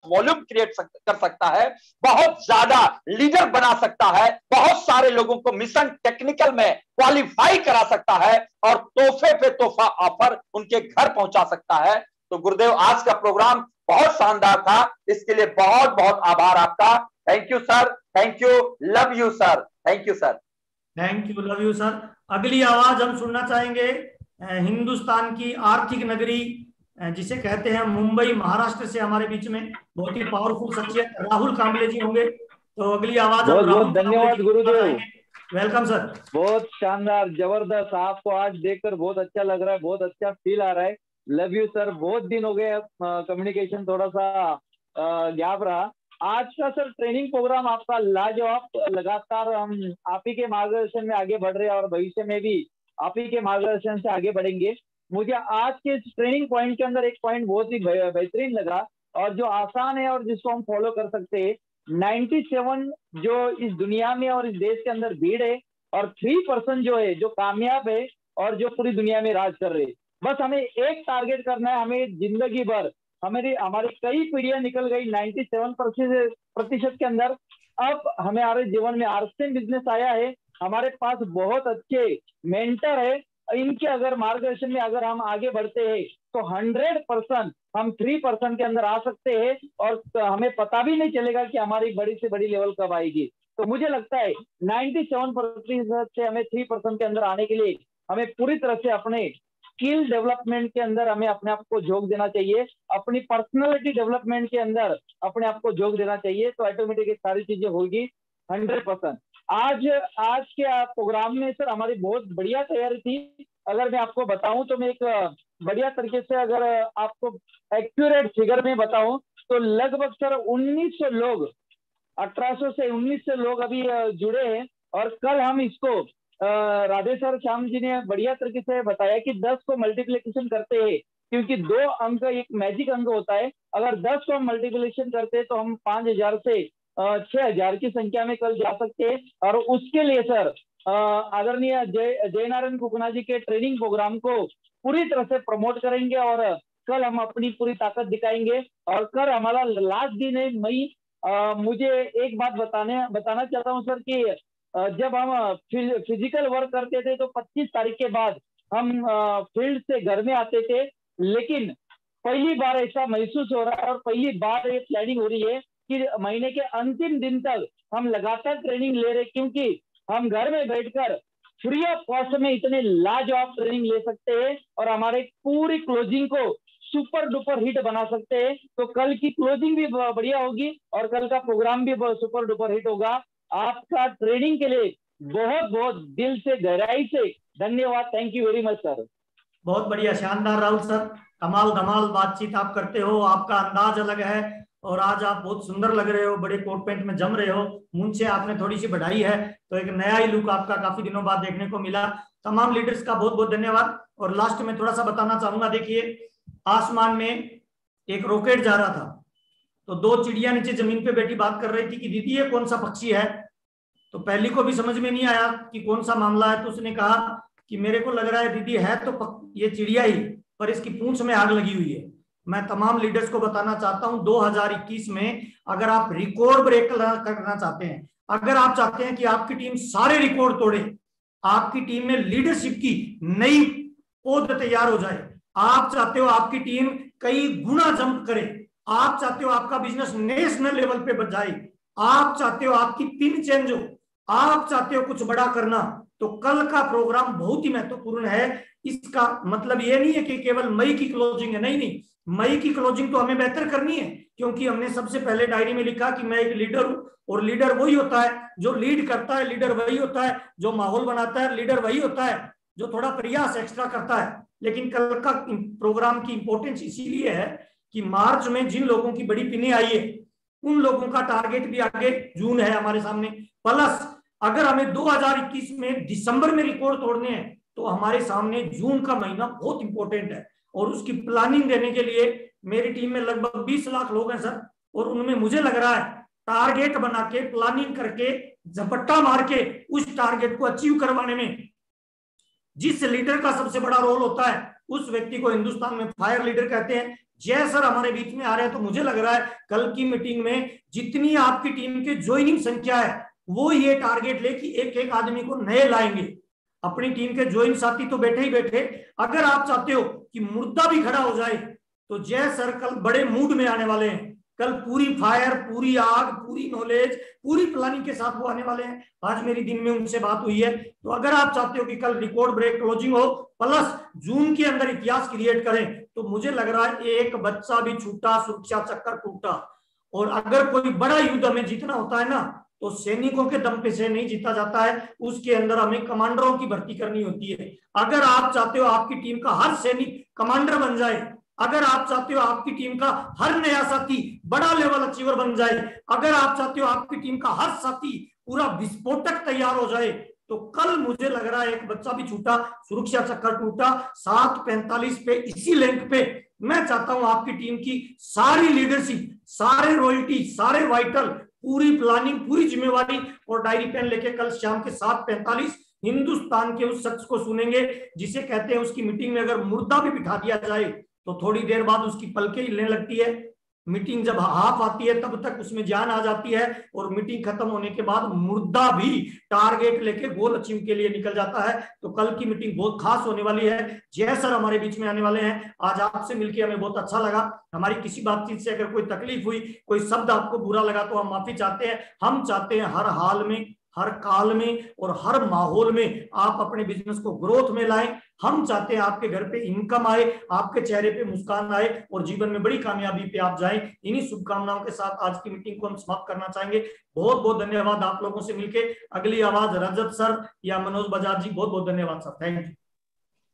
वॉल्यूम क्रिएट कर सकता है, बहुत ज्यादा लीडर बना सकता है, बहुत सारे लोगों को मिशन टेक्निकल में क्वालिफाई करा सकता है और तोहफे पे तोहफा ऑफर उनके घर पहुंचा सकता है। तो गुरुदेव, आज का प्रोग्राम बहुत शानदार था, इसके लिए बहुत बहुत आभार आपका। Thank you sir, thank you, love you sir, thank you sir. Thank you, love you sir. अगली आवाज हम सुनना चाहेंगे हिंदुस्तान की आर्थिक नगरी जिसे कहते हैं मुंबई, महाराष्ट्र से हमारे बीच में बहुत ही पावरफुल शख्सियत राहुल कांबले जी होंगे। तो अगली आवाज बहुत बहुत धन्यवाद गुरुदेव, वेलकम सर। बहुत शानदार, जबरदस्त। आपको आज देखकर बहुत अच्छा लग रहा है, बहुत अच्छा फील आ रहा है। Love you sir. बहुत दिन हो गए, कम्युनिकेशन थोड़ा सा गैप रहा। आज का सर ट्रेनिंग प्रोग्राम आपका लाजवाब, लगातार हम आप ही के मार्गदर्शन में आगे बढ़ रहे हैं और भविष्य में भी आप ही के मार्गदर्शन से आगे बढ़ेंगे। मुझे आज के ट्रेनिंग पॉइंट के अंदर एक पॉइंट बहुत ही बेहतरीन लगा और जो आसान है और जिसको हम फॉलो कर सकते हैं। 97 जो इस दुनिया में और इस देश के अंदर भीड़ है और 3% जो है जो कामयाब है और जो पूरी दुनिया में राज कर रहे हैं। बस हमें एक टारगेट करना है, हमें जिंदगी भर हमारी कई पीढ़ियां निकल गई 97% के अंदर। अब हमारे जीवन में आरसीएम बिजनेस आया है, हमारे पास बहुत अच्छे मेंटर है, इनके अगर मार्गदर्शन में अगर हम आगे बढ़ते हैं तो 100% हम 3% के अंदर आ सकते हैं और हमें पता भी नहीं चलेगा कि हमारी बड़ी से बड़ी लेवल कब आएगी। तो मुझे लगता है 97% से हमें 3% के अंदर आने के लिए हमें पूरी तरह से अपने स्किल डेवलपमेंट के अंदर हमें अपने आप को झोंक देना चाहिए, अपनी पर्सनालिटी डेवलपमेंट के अंदर अपने आप को झोंक देना चाहिए, तो ऑटोमेटिक सारी चीजें होगी 100%। आज के प्रोग्राम में सर हमारी बहुत बढ़िया तैयारी थी। अगर मैं आपको बताऊं तो मैं एक बढ़िया तरीके से अगर आपको एक्यूरेट फिगर में बताऊं तो लगभग सर 1900 लोग, 1800 से 1900 लोग अभी जुड़े हैं। और कल हम इसको राधे सर श्याम जी ने बढ़िया तरीके से बताया कि 10 को मल्टीप्लिकेशन करते हैं, क्योंकि 2 अंक एक मैजिक अंक होता है। अगर 10 को हम मल्टीप्लिकेशन करते हैं तो हम 5000 से 6000 की संख्या में कल जा सकते हैं। और उसके लिए सर आदरणीय जयनारायण कुकना जी के ट्रेनिंग प्रोग्राम को पूरी तरह से प्रमोट करेंगे और कल हम अपनी पूरी ताकत दिखाएंगे। और कल हमारा लास्ट दिन है मई। मुझे एक बात बताना चाहता हूँ सर कि जब हम फिजिकल वर्क करते थे तो 25 तारीख के बाद हम फील्ड से घर में आते थे, लेकिन पहली बार ऐसा महसूस हो रहा है और पहली बार ये प्लानिंग हो रही है कि महीने के अंतिम दिन तक हम लगातार ट्रेनिंग ले रहे, क्योंकि हम घर में बैठकर फ्री ऑफ कॉस्ट में इतने लाजवाब ट्रेनिंग ले सकते हैं और हमारे पूरी क्लोजिंग को सुपर डुपर हिट बना सकते हैं। तो कल की क्लोजिंग भी बढ़िया होगी और कल का प्रोग्राम भी सुपर डुपर हिट होगा। आपका ट्रेनिंग के लिए बहुत बहुत दिल से, गहराई से धन्यवाद। Thank you very much sir. बहुत बढ़िया, शानदार राहुल सर, कमाल धमाल बातचीत आप करते हो, आपका अंदाज अलग है और आज आप बहुत सुंदर लग रहे हो, बड़े कोट पैंट में जम रहे हो, मूंछें आपने थोड़ी सी बढ़ाई है, तो एक नया ही लुक आपका काफी दिनों बाद देखने को मिला। तमाम लीडर्स का बहुत बहुत धन्यवाद। और लास्ट में थोड़ा सा बताना चाहूंगा, देखिए आसमान में एक रॉकेट जा रहा था तो 2 चिड़िया नीचे जमीन पे बैठी बात कर रही थी कि दीदी ये कौन सा पक्षी है। तो पहली को भी समझ में नहीं आया कि कौन सा मामला है, तो उसने कहा कि मेरे को लग रहा है दीदी है तो ये चिड़िया ही, पर इसकी पूंछ में आग लगी हुई है। मैं तमाम लीडर्स को बताना चाहता हूं 2021 में अगर आप रिकॉर्ड ब्रेक करना चाहते हैं, अगर आप चाहते हैं कि आपकी टीम सारे रिकॉर्ड तोड़े, आपकी टीम में लीडरशिप की नई पौध तैयार हो जाए, आप चाहते हो आपकी टीम कई गुना जंप करे, आप चाहते हो आपका बिजनेस नेशनल लेवल पे बढ़ जाए, आप चाहते हो आपकी पिन चेंज हो, आप चाहते हो कुछ बड़ा करना, तो कल का प्रोग्राम बहुत ही महत्वपूर्ण है। इसका मतलब ये नहीं है कि केवल मई की क्लोजिंग है, नहीं, मई की क्लोजिंग तो हमें बेहतर करनी है, क्योंकि हमने सबसे पहले डायरी में लिखा कि मैं एक लीडर हूं और लीडर वही होता है जो लीड करता है, लीडर वही होता है जो माहौल बनाता है, लीडर वही होता है जो थोड़ा प्रयास एक्स्ट्रा करता है। लेकिन कल का प्रोग्राम की इंपॉर्टेंस इसीलिए है कि मार्च में जिन लोगों की बड़ी पिने आई है उन लोगों का टारगेट भी आगे जून है हमारे सामने, प्लस अगर हमें 2021 में दिसंबर में रिकॉर्ड तोड़ने हैं तो हमारे सामने जून का महीना बहुत इंपॉर्टेंट है। और उसकी प्लानिंग देने के लिए मेरी टीम में लगभग 20 लाख लोग हैं सर, और उनमें मुझे लग रहा है टारगेट बना के, प्लानिंग करके, झपट्टा मार के उस टारगेट को अचीव करवाने में जिस लीडर का सबसे बड़ा रोल होता है उस व्यक्ति को हिंदुस्तान में फायर लीडर कहते हैं। जय सर हमारे बीच में आ रहे हैं, तो मुझे लग रहा है कल की मीटिंग में जितनी आपकी टीम के ज्वाइनिंग संख्या है वो ये टारगेट ले कि एक एक आदमी को नए लाएंगे। अपनी टीम के ज्वाइन साथी तो बैठे ही बैठे, अगर आप चाहते हो कि मुर्दा भी खड़ा हो जाए तो जय सर कल बड़े मूड में आने वाले हैं। कल पूरी फायर, पूरी आग, पूरी नॉलेज, पूरी प्लानिंग के साथ वो आने वाले हैं। आज मेरी दिन में उनसे बात हुई है। तो अगर आप चाहते हो कि कल रिकॉर्ड ब्रेक क्लोजिंग हो प्लस जून के अंदर इतिहास क्रिएट करें, तो मुझे लग रहा है एक बच्चा भी छूटा, सुरक्षा चक्कर टूटा। और अगर कोई बड़ा युद्ध हमें जीतना होता है ना, तो सैनिकों के दम पे से नहीं जीता जाता है, उसके अंदर हमें कमांडरों की भर्ती करनी होती है। अगर आप चाहते हो आपकी टीम का हर सैनिक कमांडर बन जाए, अगर आप चाहते हो आपकी टीम का हर नया साथी बड़ा लेवल अचीवर बन जाए, अगर आप चाहते हो आपकी टीम का हर साथी पूरा विस्फोटक तैयार हो जाए, तो कल मुझे लग रहा है एक बच्चा भी छूटा, सुरक्षा चक्कर टूटा। 7:45 पे इसी लिंक पे मैं चाहता हूं आपकी टीम की सारी लीडरशिप, सारे रॉयल्टी, सारे वाइटल, पूरी प्लानिंग, पूरी जिम्मेवारी और डायरी पेन लेके कल शाम के 7:45 हिंदुस्तान के उस शख्स को सुनेंगे जिसे कहते हैं उसकी मीटिंग में अगर मुर्दा भी बिठा दिया जाए तो थोड़ी देर बाद उसकी पलकें हिलने लगती है। मीटिंग जब हाफ आती है तब तक उसमें जान आ जाती है और मीटिंग खत्म होने के बाद मुर्दा भी टारगेट लेके गोल अचीव के लिए निकल जाता है। तो कल की मीटिंग बहुत खास होने वाली है। जय सर हमारे बीच में आने वाले हैं। आज आपसे मिलकर हमें बहुत अच्छा लगा। हमारी किसी बातचीत से अगर कोई तकलीफ हुई, कोई शब्द आपको बुरा लगा तो हम माफी चाहते हैं। हम चाहते हैं हर हाल में, हर काल में और हर माहौल में आप अपने बिजनेस को ग्रोथ में लाएं। हम चाहते हैं आपके घर पे इनकम आए, आपके चेहरे पे मुस्कान आए और जीवन में बड़ी कामयाबी पे आप जाएं। इन्हीं शुभकामनाओं के साथ आज की मीटिंग को हम समाप्त करना चाहेंगे। बहुत बहुत धन्यवाद आप लोगों से मिलके। अगली आवाज रजत सर या मनोज बजाज जी, बहुत बहुत धन्यवाद सर, थैंक यू।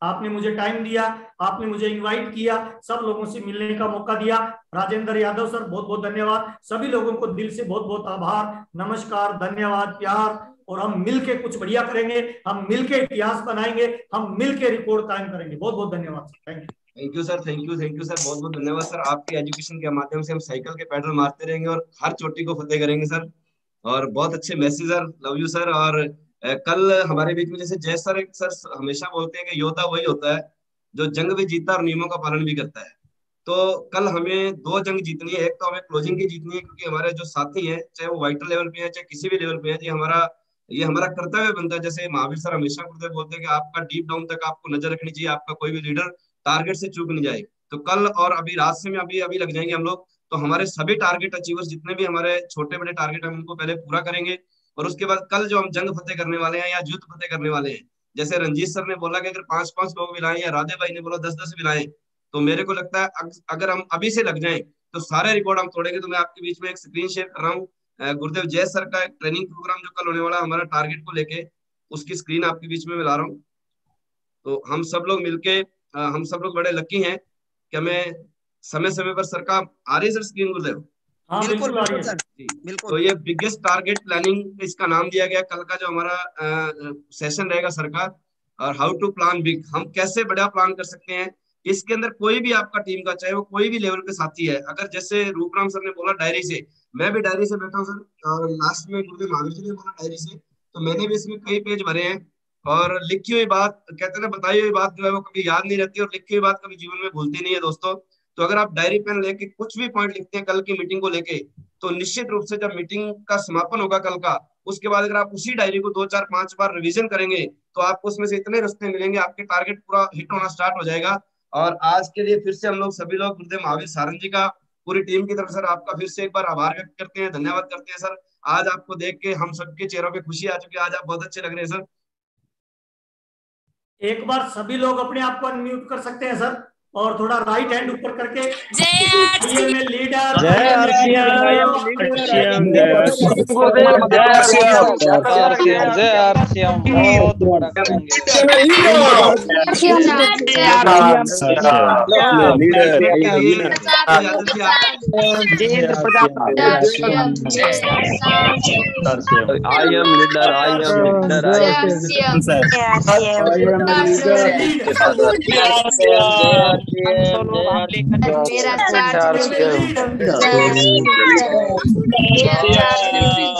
आपने मुझे टाइम दिया, आपने मुझे इनवाइट किया, सब लोगों से मिलने का मौका दिया। राजेंद्र यादव सर बहुत बहुत धन्यवाद। सभी लोगों को दिल से बहुत बहुत आभार, नमस्कार, धन्यवाद, प्यार। और हम मिलके कुछ बढ़िया करेंगे, हम मिलके इतिहास बनाएंगे, हम मिलके रिकॉर्ड कायम करेंगे। बहुत बहुत धन्यवाद sir, thank you. Thank you sir, thank you sir, बहुत बहुत धन्यवाद सर। आपके एजुकेशन के माध्यम से हम साइकिल के पैडल मारते रहेंगे और हर चोटी को फतेह करेंगे सर। और बहुत अच्छे message sir, love you sir. और कल हमारे बीच में जैसे जय सर, एक सर हमेशा बोलते हैं कि योद्धा वही होता है जो जंग भी जीतता है और नियमों का पालन भी करता है। तो कल हमें 2 जंग जीतनी है। एक तो हमें क्लोजिंग की जीतनी है, क्योंकि हमारे जो साथी हैं, चाहे वो वाइटल लेवल पे है चाहे किसी भी लेवल पे है, ये हमारा कर्तव्य बनता है। जैसे महावीर सर हमेशा बोलते हैं कि आपका डीप डाउन तक आपको नजर रखनी चाहिए, आपका कोई भी लीडर टारगेट से चूक नहीं जाए। तो कल और अभी रात से में अभी लग जाएंगे हम लोग। तो हमारे सभी टारगेट अचीवर्स, जितने भी हमारे छोटे बड़े टारगेट, हम उनको पहले पूरा करेंगे। और उसके बाद कल जो हम जंग फतेह करने वाले हैं या युद्ध फतेह करने वाले हैं, जैसे रंजीत सर ने बोला कि अगर 5-5 लोग भी लाएं, या राधे भाई ने बोला 10-10 भी लाएं, तो मेरे को लगता है अगर हम अभी से लग जाएं तो सारे रिकॉर्ड हम तोड़ेंगे। तो मैं आपके बीच में एक स्क्रीन शेयर कर रहा हूँ गुरुदेव जय सर का एक ट्रेनिंग प्रोग्राम जो कल होने वाला है हमारा टारगेट को लेके, उसकी स्क्रीन आपके बीच में ला रहा हूँ। तो हम सब लोग मिलके, हम सब लोग बड़े लकी हैं कि हमें समय समय पर सर का आ रही है सर स्क्रीन गुरुदेव। हाँ, बिल्कुल सर, बिल्कुल। तो ये बिगेस्ट टारगेट प्लानिंग इसका नाम दिया गया। कल का जो हमारा सेशन रहेगा सर का, और हाउ टू प्लान बिग, हम कैसे बड़ा प्लान कर सकते हैं। इसके अंदर कोई भी आपका टीम का, चाहे वो कोई भी लेवल पे साथी है, अगर जैसे रूपराम सर ने बोला डायरी से, मैं भी डायरी से बैठा हूँ सर, और लास्ट में गुरुदेव महावीर जी ने बोला डायरी से, तो मैंने भी इसमें कई पेज भरे हैं। और लिखी हुई बात, कहते हैं ना, बताई हुई बात जो है वो कभी याद नहीं रहती, और लिखी हुई बात कभी जीवन में भूलती नहीं है दोस्तों। तो अगर आप डायरी पेन लेके कुछ भी पॉइंट लिखते हैं कल की मीटिंग को लेके, तो निश्चित रूप से जब मीटिंग का समापन होगा कल का, उसके बाद अगर आप उसी डायरी को 2-4-5 बार रिवीजन करेंगे तो आपको उसमें से इतने रास्ते मिलेंगे, आपके टारगेट पूरा हिट होना स्टार्ट हो जाएगा। और आज के लिए फिर से हम लोग सभी लोग गुरुदेव महावीर सारंग जी का, पूरी टीम की तरफ सर आपका फिर से एक बार आभार व्यक्त करते हैं, धन्यवाद करते हैं सर। आज आपको देख के हम सबके चेहरों पे खुशी आ चुकी है, आज आप बहुत अच्छे लग रहे हैं सर। एक बार सभी लोग अपने आप को अनम्यूट कर सकते हैं सर, और थोड़ा राइट हैंड ऊपर करके लीडर मेरा